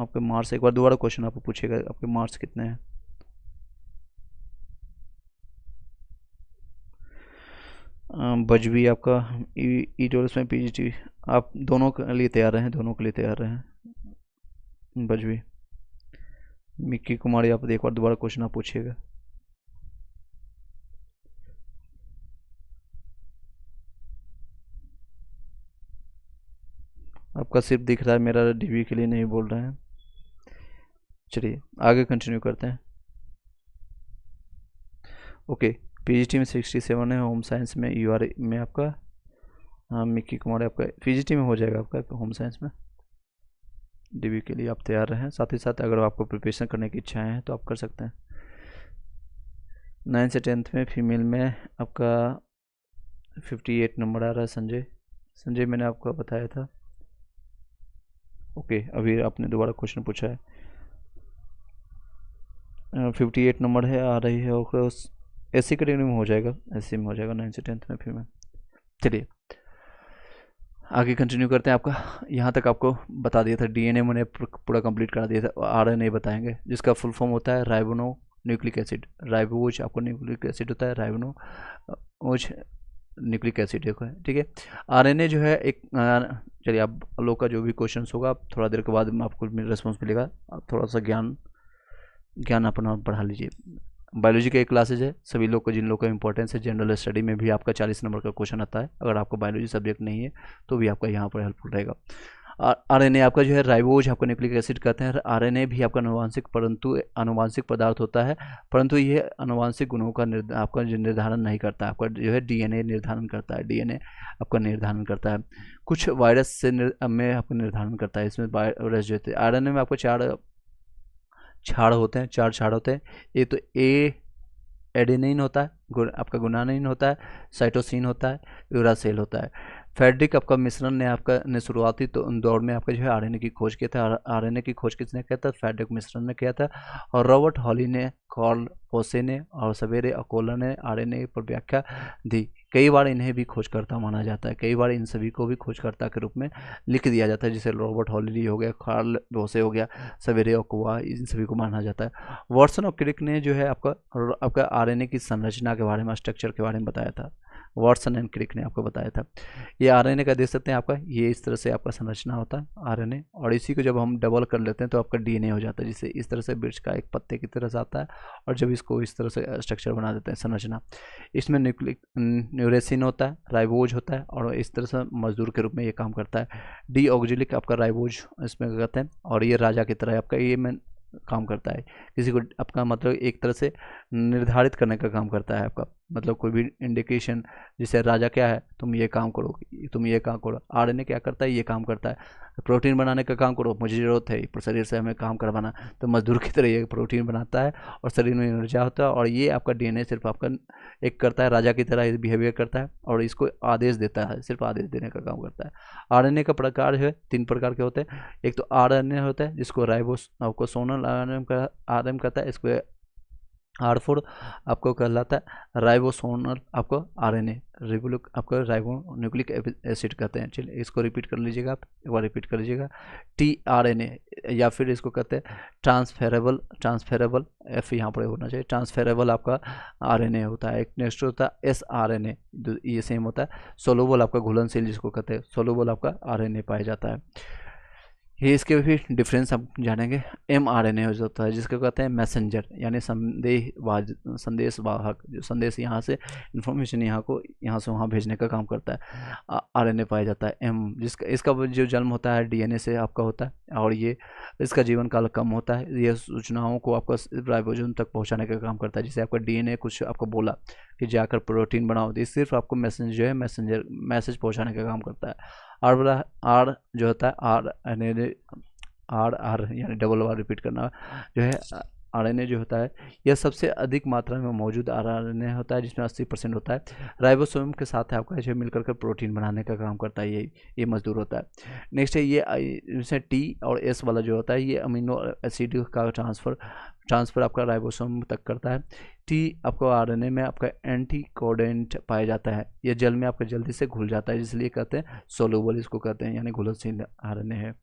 आपके मार्क्स एक बार दोबारा क्वेश्चन आपको पूछेगा, आपके मार्क्स कितने हैं? बजवी आपका ई टोरस में पीजीटी, आप दोनों के लिए तैयार रहें, दोनों के लिए तैयार रहें। बजवी मिक्की कुमारी, आप एक बार दोबारा क्वेश्चन आप पूछिएगा। आपका सिर्फ दिख रहा है, मेरा डीवी के लिए नहीं बोल रहे हैं। चलिए आगे कंटिन्यू करते हैं। ओके, पीजीटी में 67 है, होम साइंस में यूआर में आपका, हाँ मिक्की कुमार आपका पीजीटी में हो जाएगा आपका होम साइंस में। डीवी के लिए आप तैयार रहें, साथ ही साथ अगर आपको प्रिपरेशन करने की इच्छाएं हैं तो आप कर सकते हैं। 9 से 10th में फीमेल में आपका 58 नंबर आ रहा है संजय, संजय मैंने आपको बताया था। ओके अभी आपने दोबारा क्वेश्चन पूछा है। 58 नंबर है, आ रही है, और एससी कैटेगरी में हो जाएगा, एससी में हो जाएगा 9 से 10th में फीमेल। चलिए आगे कंटिन्यू करते हैं। आपका यहाँ तक आपको बता दिया था, डीएनए मैंने पूरा कंप्लीट करा दिया था। आरएनए बताएंगे जिसका फुल फॉर्म होता है राइबोनो न्यूक्लिक एसिड, राइबोज आपको न्यूक्लिक एसिड होता है, राइबोनोज न्यूक्लिक एसिड है, ठीक है। आरएनए जो है एक, चलिए आप लोग का जो भी क्वेश्चन होगा आप थोड़ा देर के बाद में आपको रिस्पॉन्स मिलेगा, आप थोड़ा सा ज्ञान अपना बढ़ा लीजिए। बायोलॉजी का एक क्लासेज है, सभी लोग को जिन लोग का इंपॉर्टेंस है, जनरल स्टडी में भी आपका 40 नंबर का क्वेश्चन आता है, अगर आपको बायोलॉजी सब्जेक्ट नहीं है तो भी आपका यहाँ पर हेल्पफुल रहेगा। आरएनए आपका जो है राइबोज आपको न्यूक्लिक एसिड कहते हैं। आरएनए भी आपका आनुवांशिक पदार्थ होता है, परंतु ये आनुवांशिक गुणों का आपका निर्धारण नहीं करता, आपका जो है डीएनए निर्धारण करता है, डीएनए आपका निर्धारण करता है, कुछ वायरस से में आपका निर्धारण करता है। इसमें वायरस जो होते हैं, आरएनए में आपको चार छाड़ होते हैं। एक तो एडेनिन होता है, आपका गुआनिन होता है, साइटोसिन होता है, यूरासिल होता है। फेडरिक आपका मिश्रण ने शुरुआती तो दौर में आपका जो है आरएनए की खोज किया था। आरएनए की खोज किसने किया था? फेडरिक मिश्रण ने किया था। और रॉबर्ट हॉली ने, कार्ल पोसे ने और सवेरे अकोला ने आरएनए पर व्याख्या दी। कई बार इन्हें भी खोजकर्ता माना जाता है, कई बार इन सभी को भी खोजकर्ता के रूप में लिख दिया जाता है, जैसे रॉबर्ट हॉली हो गया, कार्ल पोसे हो गया, सवेरे अकोला, इन सभी को माना जाता है। वाटसन और क्रिक ने जो है आपका आरएनए की संरचना के बारे में, स्ट्रक्चर के बारे में बताया था। वाटसन एंड क्रिक ने आपको बताया था। ये आरएनए का देख सकते हैं आपका, ये इस तरह से आपका संरचना होता है आरएनए, और इसी को जब हम डबल कर लेते हैं तो आपका डीएनए हो जाता है, जिसे इस तरह से वृक्ष का एक पत्ते की तरह से आता है, और जब इसको इस तरह से स्ट्रक्चर बना देते हैं, संरचना, इसमें न्यूरेसिन होता है, राइबोज होता है, और इस तरह से मजदूर के रूप में ये काम करता है। डी ऑक्जेलिक आपका राइबोज इसमें कहते हैं, और ये राजा की तरह आपका ये में काम करता है, किसी को आपका मतलब एक तरह से निर्धारित करने का काम करता है आपका, मतलब कोई भी इंडिकेशन, जैसे राजा क्या है, तुम ये काम करो, तुम ये काम करो। आरएनए क्या करता है? ये काम करता है, प्रोटीन बनाने का काम करो, मुझे ज़रूरत है पर शरीर से हमें काम करवाना, तो मजदूर की तरह ये प्रोटीन बनाता है और शरीर में ऊर्जा होता है, और ये आपका डीएनए सिर्फ आपका एक करता है, राजा की तरह बिहेवियर करता है, और इसको आदेश देता है, सिर्फ आदेश देने का काम करता है। आरएनए का प्रकार है 3 प्रकार के होते हैं। एक तो आरएनए होता है जिसको राइबोस आपको सोनल आरएनए कहता है, इसको R4 आपको कहलाता है राइबोसोमल आपको आरएनए, रिबोनुक्लिक आपको राइबोन्यूक्लिक एसिड कहते हैं। चलिए इसको रिपीट कर लीजिएगा, आप एक बार रिपीट कर लीजिएगा, टीआरएनए, या फिर इसको कहते हैं ट्रांसफेरेबल एफ यहाँ पर होना चाहिए, ट्रांसफेरेबल आपका आरएनए होता है। एक नेक्स्ट होता है एसआरएनए, ये सेम होता है। सोलूबल आपका घुलनशील जिसको कहते हैं सोलूबल आपका आरएनए पाया जाता है। ये इसके भी डिफरेंस हम जानेंगे। mRNA हो जाता है जिसको कहते हैं मैसेंजर, यानी संदेशवाहक, जो संदेश यहाँ से इन्फॉर्मेशन यहाँ से वहाँ भेजने का काम करता है। RNA पाया जाता है जिसका इसका जो जन्म होता है DNA से आपका होता है, और ये इसका जीवन काल कम होता है। ये सूचनाओं को आपका राइबोसोम तक पहुँचाने का काम करता है। जैसे आपका DNA कुछ आपको बोला कि जाकर प्रोटीन बनाओ, तो सिर्फ आपको मैसेज पहुँचाने का काम करता है। आर जो होता है आर यानी डबल बार रिपीट करना जो है, आरएनए जो होता है यह सबसे अधिक मात्रा में मौजूद आरएनए होता है, जिसमें 80% होता है। राइबोसोम के साथ है आपका जो मिलकर के प्रोटीन बनाने का काम करता है, ये मजदूर होता है। नेक्स्ट है ये जैसे टी और एस वाला जो होता है, ये अमीनो एसिड का ट्रांसफ़र आपका राइबोसोम तक करता है। टी आपको आरएनए में आपका एंटीकोडेंट पाया जाता है, ये जल में आपका जल्दी से घुल जाता है, इसलिए कहते हैं सोलूबल, इसको कहते हैं, यानी घुलनशील आरएनए है।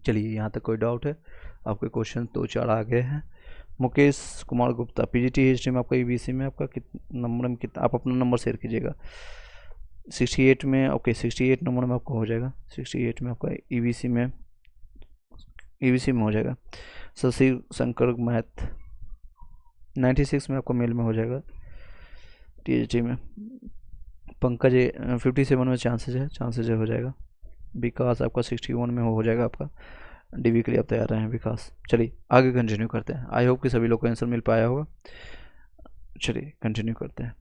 चलिए यहाँ तक कोई डाउट है? आपके क्वेश्चन 2-4 आ गए हैं। मुकेश कुमार गुप्ता, पीजीटी हिस्ट्री में आपका ईबीसी में आपका नंबर में कितना, आप अपना नंबर शेयर कीजिएगा। 68 में, ओके 68 नंबर में आपको हो जाएगा। 68 में आपका ईबीसी में हो जाएगा। शशि शंकर मैथ 96 में आपको मेल में हो जाएगा। टीएचटी में पंकज 57 में चांसेज हो जाएगा। विकास आपका 61 में हो जाएगा आपका। डीवी के लिए आप तैयार रहे हैं विकास। चलिए आगे कंटिन्यू करते हैं। आई होप कि सभी लोग को आंसर मिल पाया होगा। चलिए कंटिन्यू करते हैं।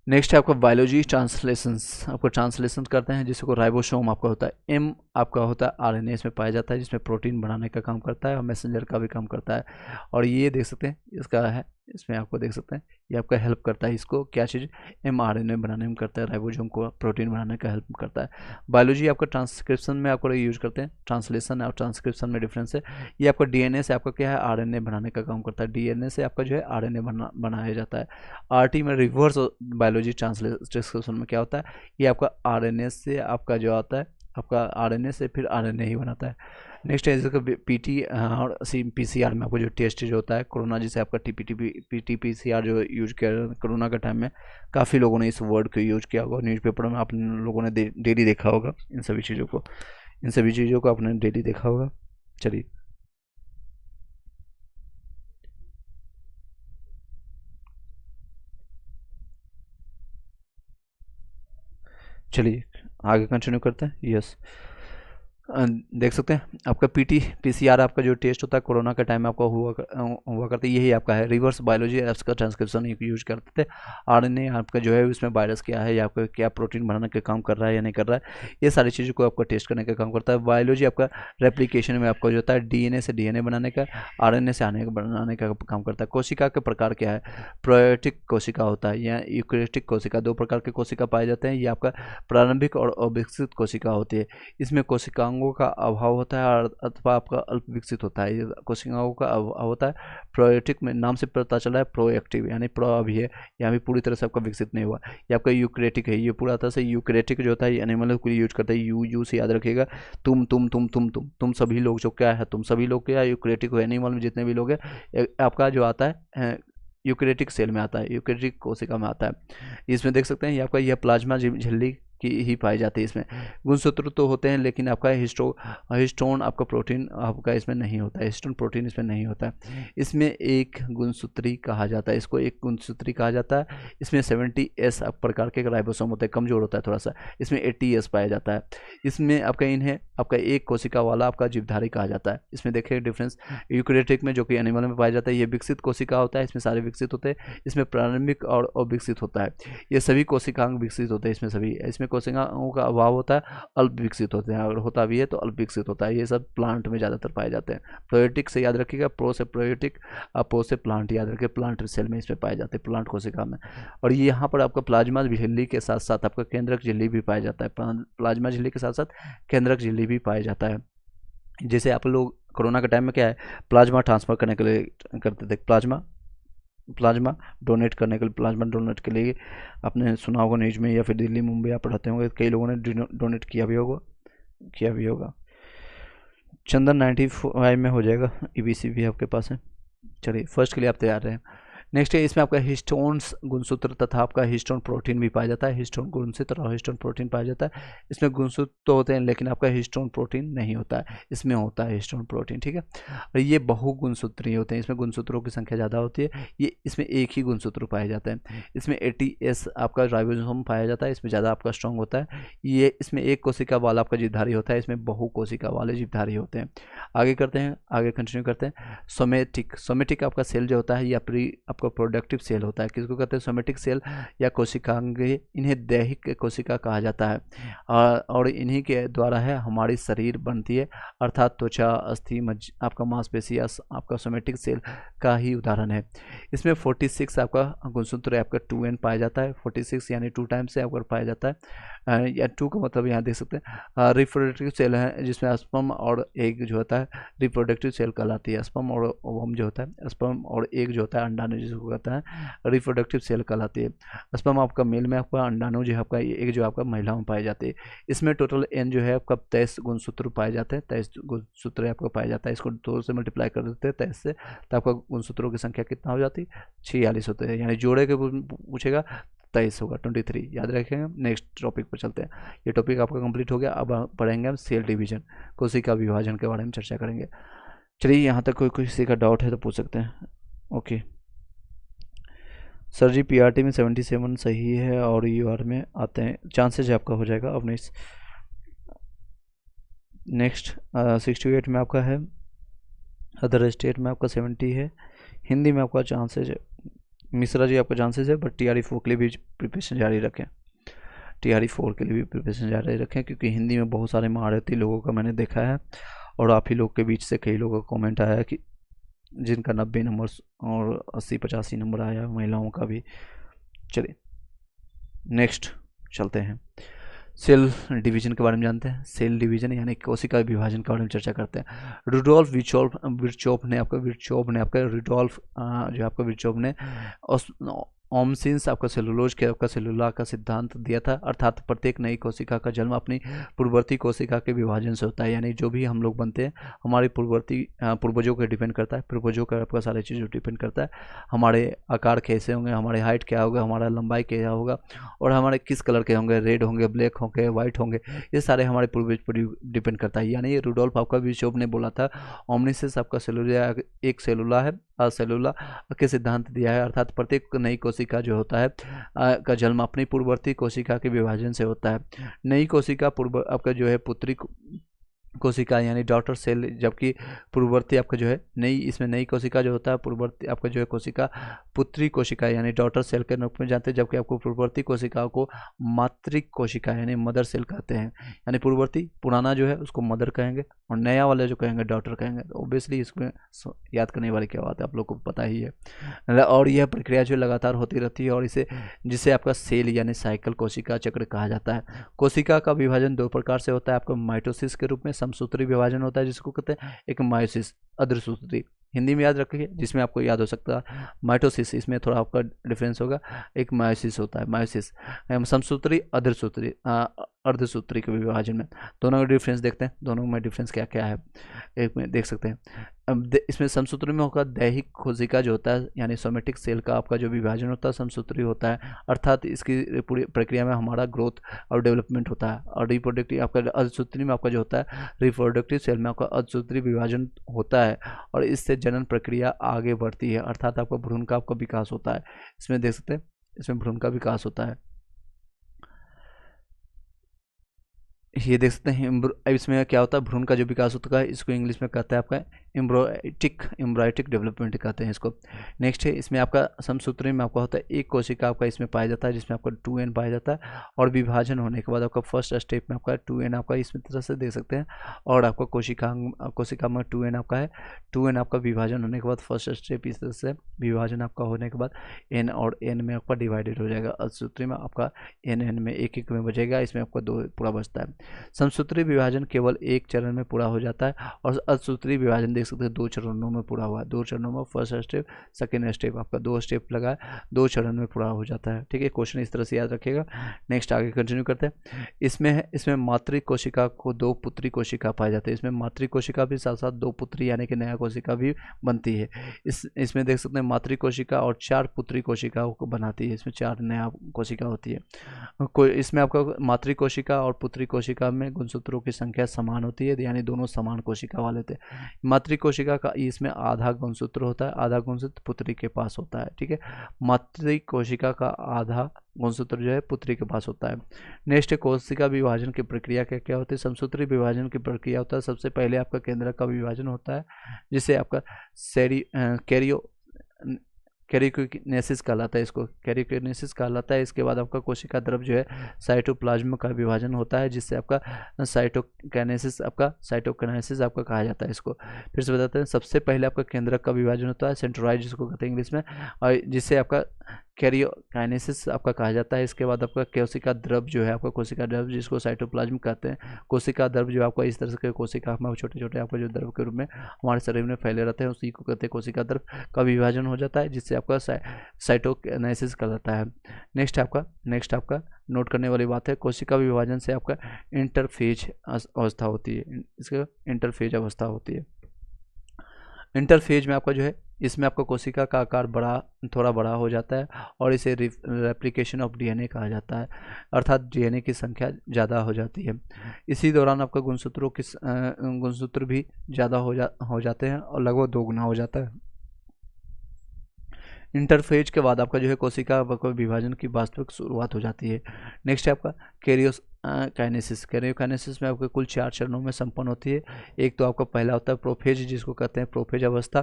नेक्स्ट है आपका बायोलॉजी ट्रांसलेशंस, आपको ट्रांसलेशन करते हैं जिसको राइबोसोम आपका होता है। एम आपका होता है आरएनए इसमें पाया जाता है, जिसमें प्रोटीन बनाने का काम करता है और मैसेंजर का भी काम करता है। और ये देख सकते हैं इसका है, इसमें आपको देख सकते हैं ये आपका हेल्प करता है, इसको क्या चीज़ mRNA बनाने में करता है, राइबोसोम को प्रोटीन बनाने का हेल्प करता है। बायोलॉजी आपका ट्रांसक्रिप्शन में आपको यूज करते हैं। ट्रांसलेशन और ट्रांसक्रिप्शन में डिफरेंस है। ये आपका डीएनए से आपका क्या है, आरएनए बनाने का काम करता है। डीएनए से आपका जो है आरएनए बनाया जाता है। आरटी में रिवर्स बायोलॉजी ट्रांसक्रिप्शन में क्या होता है, ये आपका आरएनए से आपका जो आता है, आपका आरएनए से फिर आरएनए ही बनाता है। नेक्स्ट है इसका पीटी और पीसीआर में आपको जो टेस्ट जो होता है कोरोना, जिसे आपका पीटी पीसीआर जो यूज किया कोरोना के टाइम में, काफ़ी लोगों ने इस वर्ड को यूज किया होगा। न्यूज़पेपर में आप लोगों ने डेली देखा होगा इन सभी चीज़ों को आपने डेली देखा होगा। चलिए आगे कंटिन्यू करते हैं। यस, देख सकते हैं आपका पीसीआर आपका जो टेस्ट होता है कोरोना के टाइम में आपका हुआ करता है, यही आपका है। रिवर्स बायोलॉजी एप्स का ट्रांसक्रिप्शन यूज करते थे। आरएनए आपका जो है उसमें वायरस क्या है या आपका क्या प्रोटीन बनाने का काम कर रहा है या नहीं कर रहा है, ये सारी चीज़ों को आपका टेस्ट करने का काम करता है। बायोलॉजी आपका रेप्लिकेशन में आपका जो होता है डीएनए से डीएनए बनाने का, आरएनए से आरएनए बनाने का काम करता है। कोशिका के प्रकार क्या है, प्रोयोटिक कोशिका होता है या यूकैरियोटिक कोशिका, दो प्रकार के कोशिका पाए जाते हैं। ये आपका प्रारंभिक और अविकसित कोशिका होती है। इसमें कोशिकाओं का अभाव होता है अथवा आपका अल्प विकसित होता है। कोशिकाओं का अभाव होता है। प्रोयोटिक में नाम से पता चला है प्रोएक्टिव, यानी प्रो अभी है, यहाँ भी पूरी तरह से आपका विकसित नहीं हुआ। ये आपका यूकैरियोटिक है, ये पूरा तरह से यूकैरियोटिक जो होता है एनिमल को यूज करता है। यू से याद रखिएगा, तुम सभी लोग जो क्या है, तुम सभी लोग क्या यूकैरियोटिक हो, एनिमल में जितने भी लोग हैं आपका जो आता है यूकैरियोटिक सेल में आता है, यूकैरियोटिक कोशिका में आता है। इसमें देख सकते हैं ये आपका यह प्लाज्मा झिल्ली की ही पाई जाती है। इसमें गुणसूत्र तो होते हैं लेकिन आपका हिस्टोन आपका प्रोटीन आपका इसमें नहीं होता है, हिस्टोन प्रोटीन इसमें नहीं होता है। इसमें एक गुणसूत्री कहा जाता है, इसको एक गुणसूत्री कहा जाता है। इसमें 70S प्रकार के राइबोसोम होते हैं, कमजोर होता है थोड़ा सा। इसमें 80S पाया जाता है। इसमें आपका इन्हें आपका एक कोशिका वाला आपका जीवधारी कहा जाता है। इसमें देखिए डिफरेंस, यूकैरियोटिक में जो कि एनिमल में पाया जाता है ये विकसित कोशिका होता है, इसमें सारे विकसित होते हैं। इसमें प्रारंभिक और अविकसित होता है, ये सभी कोशिकांग विकसित होते हैं। इसमें कोशिकाओं का अभाव होता है, अल्प विकसित होते हैं, अगर होता भी है तो अल्प विकसित होता है। ये सब प्लांट में ज़्यादातर पाए जाते हैं। प्रोयोटिक से याद रखिएगा, प्रो से प्रोयोटिक, पो से प्लांट याद रखिए, प्लांट सेल में इसमें पाए जाते हैं, प्लांट कोशिका में। और ये यहाँ पर आपका प्लाज्मा झिल्ली के साथ साथ आपका केंद्रक झिल्ली भी पाया जाता है। प्लाज्मा झिल्ली के साथ साथ केंद्रक झिल्ली भी पाया जाता है। जैसे आप लोग कोरोना के टाइम में क्या है, प्लाज्मा ट्रांसफ़र करने के लिए करते थे, प्लाज्मा डोनेट करने के लिए, प्लाज्मा डोनेट के लिए आपने सुना होगा न्यूज़ में, या फिर दिल्ली मुंबई आप पढ़ाते होंगे, कई लोगों ने डोनेट किया भी होगा। चंदन 95 में हो जाएगा, ईबीसी भी आपके पास है। चलिए फर्स्ट के लिए आप तैयार रहें। नेक्स्ट है, इसमें आपका हिस्टोन्स गुणसूत्र तथा आपका हिस्टोन प्रोटीन भी पाया जाता है। हिस्टोन गुणसूत्र और हिस्टोन प्रोटीन पाया जाता है। इसमें गुणसूत्र तो होते हैं लेकिन आपका हिस्टोन प्रोटीन नहीं होता है, इसमें होता है हिस्टोन प्रोटीन, ठीक है। और ये बहुगुणसूत्रीय होते हैं, इसमें गुणसूत्रों की संख्या ज़्यादा होती है। ये इसमें एक ही गुणसूत्र पाया जाता है। इसमें ATS आपका राइबोसोम पाया जाता है, इसमें ज़्यादा आपका स्ट्रॉन्ग होता है। ये इसमें एक कोशिका वाला आपका जीवधारी होता है, इसमें बहु कोशिका वाले जीवधारी होते हैं। आगे करते हैं, आगे कंटिन्यू करते हैं। सोमेटिक आपका सेल जो होता है या आपका प्रोडक्टिव सेल होता है। किसको कहते हैं, सोमेटिक सेल या कोशिकांग, इन्हें दैहिक कोशिका कहा जाता है। और इन्हीं के द्वारा है हमारी शरीर बनती है, अर्थात त्वचा, अस्थि, आपका मांसपेशी आपका सोमेटिक सेल का ही उदाहरण है। इसमें 46 आपका गुणसूत्र आपका 2N पाया जाता है। 46 यानी 2 टाइम्स से आपका पाया जाता है, या 2 का मतलब यहाँ देख सकते हैं। रिप्रोडक्टिव सेल है जिसमें स्पर्म और एग जो होता है रिप्रोडक्टिव सेल कहलाती है। स्पर्म और ओवम जो होता है, स्पर्म और एग जो होता है अंडाणु जिसको कहता है रिप्रोडक्टिव सेल कहलाती है। स्पर्म आपका मेल में, आपका अंडाणु जो है आपका एग जो आपका महिलाओं में पाई जाती है। इसमें टोटल N जो है आपका 23 गुणसूत्र पाए जाते हैं, 23 गुणसूत्र आपका पाया जाता है। इसको 2 से मल्टीप्लाई कर देते हैं 23 से, तो आपका गुणसूत्रों की संख्या कितना हो जाती है, 46 होते हैं। यानी जोड़े के पूछेगा 23 होगा, 23 याद रखेंगे। नेक्स्ट टॉपिक पर चलते हैं। ये टॉपिक आपका कंप्लीट हो गया। अब पढ़ेंगे हम सेल डिवीजन, कोशिका विभाजन के बारे में चर्चा करेंगे। चलिए यहाँ तक कोई किसी का डाउट है तो पूछ सकते हैं। ओके सर जी, PRT में 77 सही है और UR में आते हैं, चांसेस है आपका हो जाएगा। अब नेक्स्ट 68 में आपका है, अदर स्टेट में आपका 70 है, हिंदी में आपका चांसेस है। मिश्रा जी आपका चांसेस है, बट TRE4 के लिए भी प्रिपरेशन जारी रखें, TRE4 के लिए भी प्रिपरेशन जारी रखें, क्योंकि हिंदी में बहुत सारे महारथी लोगों का मैंने देखा है, और आप ही लोग के बीच से कई लोगों का कमेंट आया है कि जिनका 90 नंबर और 80-85 नंबर आया, महिलाओं का भी। चलिए नेक्स्ट चलते हैं, सेल डिवीजन के बारे में जानते हैं। सेल डिवीजन यानी कोशिका विभाजन के बारे में चर्चा करते हैं। रुडोल्फ विर्चोव ने ओमसिन्स आपका सेलुलोज के आपका सेलुला का सिद्धांत दिया था, अर्थात प्रत्येक नई कोशिका का जन्म अपनी पूर्ववर्ती कोशिका के विभाजन से होता है। यानी जो भी हम लोग बनते हैं हमारे पूर्वजों पर डिपेंड करता है, पूर्वजों का आपका सारी चीज़ों डिपेंड करता है। हमारे आकार कैसे होंगे, हमारे हाइट क्या होगा, हमारा लंबाई क्या होगा, और हमारे किस कलर के होंगे, रेड होंगे, ब्लैक होंगे, वाइट होंगे, ये सारे हमारे पूर्वज पर डिपेंड करता है। यानी ये रुडोल्फ आपका विर्चोव ने बोला था, ओमनिसिस आपका सेलुला एक सेलुला है, सेलुला के सिद्धांत दिया है, अर्थात प्रत्येक नई कोशिका जो होता है का जन्म अपनी पूर्ववर्ती कोशिका के विभाजन से होता है। नई कोशिका पूर्व आपका जो है पुत्री कोशिका यानी डॉटर सेल, जबकि पूर्ववर्ती आपका जो है इसमें नई कोशिका जो होता है पूर्ववर्ती आपका जो है कोशिका पुत्री कोशिका यानी डॉटर सेल के रूप में जानते हैं, जबकि आपको पूर्ववर्ती कोशिका को मातृक कोशिका यानी मदर सेल कहते हैं। यानी पूर्ववर्ती पुराना जो है उसको मदर कहेंगे और नया वाले जो कहेंगे डॉटर कहेंगे। तो ऑब्वियसली इसमें याद करने वाली क्या बात है, आप लोग को पता ही है। और यह प्रक्रिया जो लगातार होती रहती है, और जिसे आपका सेल यानी साइकिल कोशिका चक्र कहा जाता है। कोशिका का विभाजन 2 प्रकार से होता है, आपका माइटोसिस के रूप में समसूत्री विभाजन होता है जिसको कहते हैं, एक मायोसिस अर्धसूत्री, हिंदी में याद रखिए जिसमें आपको याद हो सकता है माइटोसिस, इसमें थोड़ा आपका डिफरेंस होगा, एक मायोसिस होता है, मायोसिस समसूत्री अर्धसूत्री के विभाजन में। दोनों का डिफरेंस देखते हैं, दोनों में डिफरेंस क्या क्या है एक में देख सकते हैं। अब इसमें समसूत्री में होगा दैहिक कोशिका जो होता है यानी सोमेटिक सेल का आपका जो विभाजन होता है समसूत्री होता है, अर्थात इसकी पूरी प्रक्रिया में हमारा ग्रोथ और डेवलपमेंट होता है। और रिप्रोडक्टिव आपका अर्धसूत्री में आपका जो होता है रिप्रोडक्टिव सेल में आपका अर्धसूत्री विभाजन होता है, और इससे जनन प्रक्रिया आगे बढ़ती है, अर्थात आपका भ्रूण का आपका विकास होता है। इसमें देख सकते हैं, इसमें भ्रूण का विकास होता है, ये देख सकते हैं। इसमें क्या होता है, भ्रूण का जो विकास होता है इसको इंग्लिश में कहता है आपका एम्ब्रायोटिक डेवलपमेंट कहते हैं इसको। नेक्स्ट है, इसमें आपका समसूत्री में आपका होता है एक कोशिका आपका इसमें पाया जाता है, जिसमें आपका 2n पाया जाता है, और विभाजन होने के बाद आपका फर्स्ट स्टेप में आपका 2n आपका इसमें तरह से देख सकते हैं, और आपका कोशिका में 2n आपका है, 2n आपका विभाजन होने के बाद फर्स्ट स्टेप इस तरह से विभाजन आपका होने के बाद n और n में आपका डिवाइडेड हो जाएगा। अर्धसूत्री में आपका n में एक एक में बचेगा, इसमें आपका 2 पूरा बचता है। समसूत्री विभाजन केवल एक चरण में पूरा हो जाता है, और अर्धसूत्री विभाजन देख सकते हैं 2 चरणों में पूरा हुआ है। 2 चरणों में फर्स्ट स्टेप सेकेंड स्टेप आपका 2 स्टेप लगा है, 2 चरण में पूरा हो जाता है। ठीक है, क्वेश्चन इस तरह से याद रखिएगा। नेक्स्ट आगे कंटिन्यू करते हैं। इसमें मातृ कोशिका को 2 पुत्री कोशिका पाए जाते हैं। इसमें मातृ कोशिका भी साथ साथ 2 पुत्री यानी कि नया कोशिका भी बनती है। इसमें देख सकते हैं मातृ कोशिका और 4 पुत्री कोशिकाओं को बनाती है। इसमें 4 नया कोशिका होती है। इसमें आपका मातृ कोशिका और पुत्री कोशिका में गुणसूत्रों की संख्या समान होती है, यानी दोनों समान कोशिका वाले थे। मातृ कोशिका का इसमें आधा गुणसूत्र होता है, आधा गुणसूत्र पुत्री के पास होता है। ठीक है, मातृ कोशिका का आधा गुणसूत्र जो है पुत्री के पास होता है। नेक्स्ट कोशिका विभाजन की प्रक्रिया क्या क्या होती है। समसूत्री विभाजन की प्रक्रिया होता है, सबसे पहले आपका केंद्रक का विभाजन होता है, जिसे आपका कैरियोकिनेसिस कहलाता है। इसको कैरियोकिनेसिस कहलाता है। इसके बाद आपका कोशिका द्रव जो है साइटोप्लाज्म का विभाजन होता है, जिससे आपका साइटोकिनेसिस आपका कहा जाता है। इसको फिर से बताते हैं। सबसे पहले आपका केंद्रक का विभाजन होता है, सेंट्रोइड जिसको कहते हैं इंग्लिश में, और जिससे आपका कैरियोकाइनेसिस आपका कहा जाता है। इसके बाद आपका कोशिका द्रव जो है आपका कोशिका द्रव जिसको साइटोप्लाज्म कहते हैं। कोशिका द्रव जो आपका इस तरह के कोशिका में छोटे छोटे आपका जो द्रव के रूप में हमारे शरीर में फैले रहते हैं, उसी को कहते हैं कोशिका द्रव का विभाजन हो जाता है, जिससे आपका साइटोकाइनेसिस कहलाता है। नेक्स्ट आपका नोट करने वाली बात है, कोशिका विभाजन से आपका इंटरफेज अवस्था होती है। इसका इंटरफेज अवस्था होती है। इंटरफेज में आपका जो है इसमें आपका कोशिका का आकार थोड़ा बड़ा हो जाता है, और इसे रेप्लिकेशन ऑफ डीएनए कहा जाता है, अर्थात डीएनए की संख्या ज़्यादा हो जाती है। इसी दौरान आपका गुणसूत्र भी ज़्यादा हो जाते हैं और लगभग 2 गुना हो जाता है। इंटरफेज के बाद आपका जो है कोशिका विभाजन की वास्तविक शुरुआत हो जाती है। नेक्स्ट है आपका कैरियोकाइनेसिस में आपके कुल 4 चरणों में संपन्न होती है। एक तो आपका पहला होता है प्रोफेज, जिसको कहते हैं प्रोफेज अवस्था।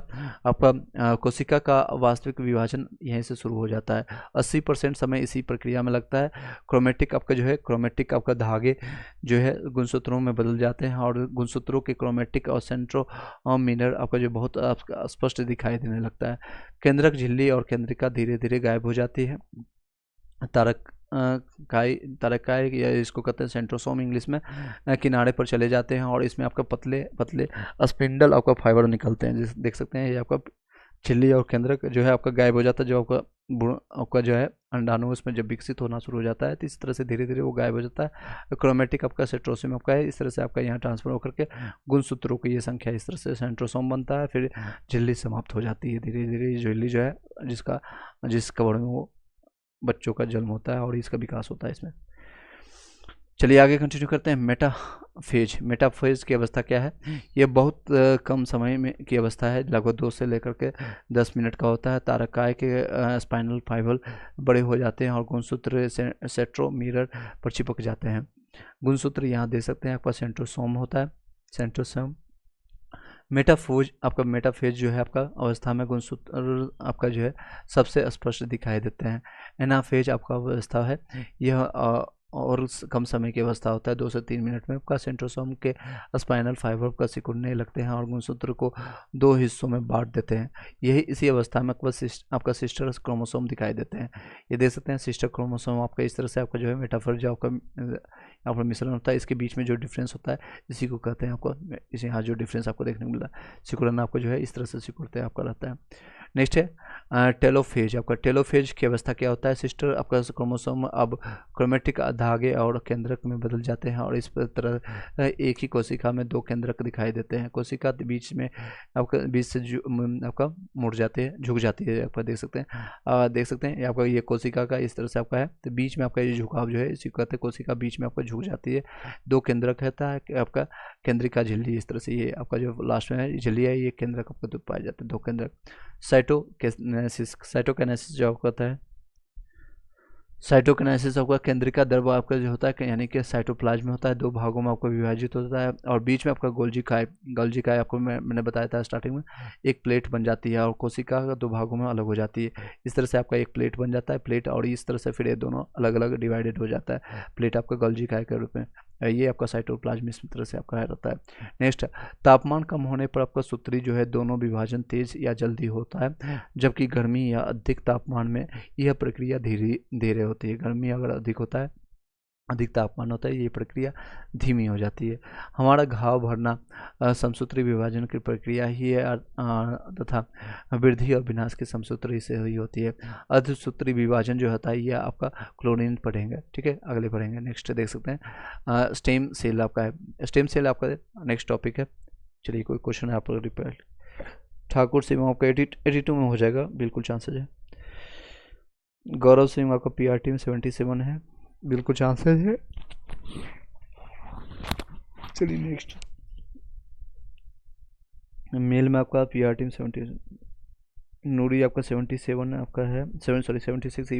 आपका कोशिका का वास्तविक विभाजन यहीं से शुरू हो जाता है। 80% समय इसी प्रक्रिया में लगता है। क्रोमेटिक आपका धागे जो है गुणसूत्रों में बदल जाते हैं, और गुणसूत्रों के क्रोमेटिक और सेंट्रोमीटर आपका जो बहुत स्पष्ट दिखाई देने लगता है। केंद्रक झिल्ली और केंद्रिका धीरे धीरे गायब हो जाती है। तारकाई या इसको कहते हैं सेंट्रोसोम इंग्लिश में, किनारे पर चले जाते हैं, और इसमें आपका पतले पतले स्पिंडल आपका फाइबर निकलते हैं। देख सकते हैं ये आपका झिल्ली और केंद्रक जो है आपका गायब हो जाता है। जो आपका जो है अंडाणु उसमें जब विकसित होना शुरू हो जाता है, तो इस तरह से धीरे धीरे वो गायब हो जाता है। क्रोमेटिक आपका सेंट्रोसोम आपका है, इस तरह से आपका यहाँ ट्रांसफर होकर के गुणसूत्रों की ये संख्या इस तरह से सेंट्रोसोम बनता है। फिर झिल्ली समाप्त हो जाती है धीरे धीरे। झिल्ली जो है जिस कवर में वो बच्चों का जन्म होता है और इसका विकास होता है इसमें। चलिए आगे कंटिन्यू करते हैं। मेटाफेज की अवस्था क्या है। ये बहुत कम समय में की अवस्था है, लगभग 2 से लेकर के 10 मिनट का होता है। तारकाय के स्पाइनल फाइबर बड़े हो जाते हैं और गुणसूत्र सेंट्रोमीटर पर चिपक जाते हैं। गुणसूत्र यहाँ दे सकते हैं आपका सेंट्रोसोम होता है, सेंट्रोसोम। मेटाफेज जो है आपका अवस्था में गुणसूत्र आपका जो है सबसे स्पष्ट दिखाई देते हैं। एनाफेज आपका अवस्था है, यह और कम समय की अवस्था होता है। 2 से 3 मिनट में आपका सेंट्रोसोम के स्पाइनल फाइबर का सिकुड़ने लगते हैं और गुणसूत्र को 2 हिस्सों में बांट देते हैं। यही इसी अवस्था में आपका सिस्टर क्रोमोसोम दिखाई देते हैं। ये देख सकते हैं सिस्टर क्रोमोसोम आपका इस तरह से आपका जो है मेटाफेज आपका यहाँ पर मिश्रण होता है। इसके बीच में जो डिफरेंस होता है इसी को कहते हैं आपको, इसे यहाँ जो डिफरेंस आपको देखने को मिला सिकुड़ना आपको जो है इस तरह से सिकुड़ते आपका रहता है। नेक्स्ट है टेलोफेज। आपका टेलोफेज की अवस्था क्या होता है। सिस्टर आपका क्रोमोसोम अब क्रोमेटिक धागे और केंद्रक में बदल जाते हैं, और इस तरह एक ही कोशिका में 2 केंद्रक दिखाई देते हैं। कोशिका बीच से आपका मुड़ जाते हैं, झुक जाती है। आपका देख सकते हैं आपका ये कोशिका का इस तरह से आपका है, तो बीच में आपका ये झुकाव जो है इसी को कहते हैं कोशिका बीच में आपका झुक जाती है। 2 केंद्रक रहता है आपका केंद्रिका झिल्ली, इस तरह से ये आपका जो लास्ट में है झिल्ली है, ये केंद्रक आपको पाए जाते हैं 2 केंद्रक। साइटोकाइनेसिस जो कहता है साइटोकिनेसिस आपका केंद्रिका द्रव आपका जो होता है यानी कि साइटोप्लाज्म में होता है, दो भागों में आपको विभाजित होता है और बीच में आपका गोल्जी काय आपको मैंने बताया था स्टार्टिंग में, एक प्लेट बन जाती है और कोशिका दो भागों में अलग हो जाती है। इस तरह से आपका एक प्लेट बन जाता है, प्लेट, और इस तरह से फिर ये दोनों अलग अलग डिवाइडेड हो जाता है, प्लेट आपका गोल्जी काय के रूप में। ये आपका साइटोप्लाज्म इस तरह से आपका रहता है। नेक्स्ट, तापमान कम होने पर आपका सूत्री जो है दोनों विभाजन तेज या जल्दी होता है, जबकि गर्मी या अधिक तापमान में यह प्रक्रिया धीरे धीरे होती है। गर्मी अगर अधिक होता है, अधिक तापमान होता है, ये प्रक्रिया धीमी हो जाती है। हमारा घाव भरना समसूत्री विभाजन की प्रक्रिया ही है तथा वृद्धि और विनाश की समसूत्री से ही होती है। अर्धसूत्री विभाजन जो होता है ये आपका क्लोरीन पढ़ेंगे, ठीक है, अगले पढ़ेंगे। नेक्स्ट देख सकते हैं स्टेम सेल आपका है, स्टेम सेल आपका नेक्स्ट टॉपिक है। चलिए कोई क्वेश्चन है आप लोग रिपेयर ठाकुर सिंह आपका 82 में हो जाएगा, बिल्कुल चांसेस है। गौरव सिंह आपका पीआरटी में 77 है, बिल्कुल चांसेस है। चलिए नेक्स्ट, मेल में आपका पीआरटी में 70, नूरी आपका 77 आपका है, 76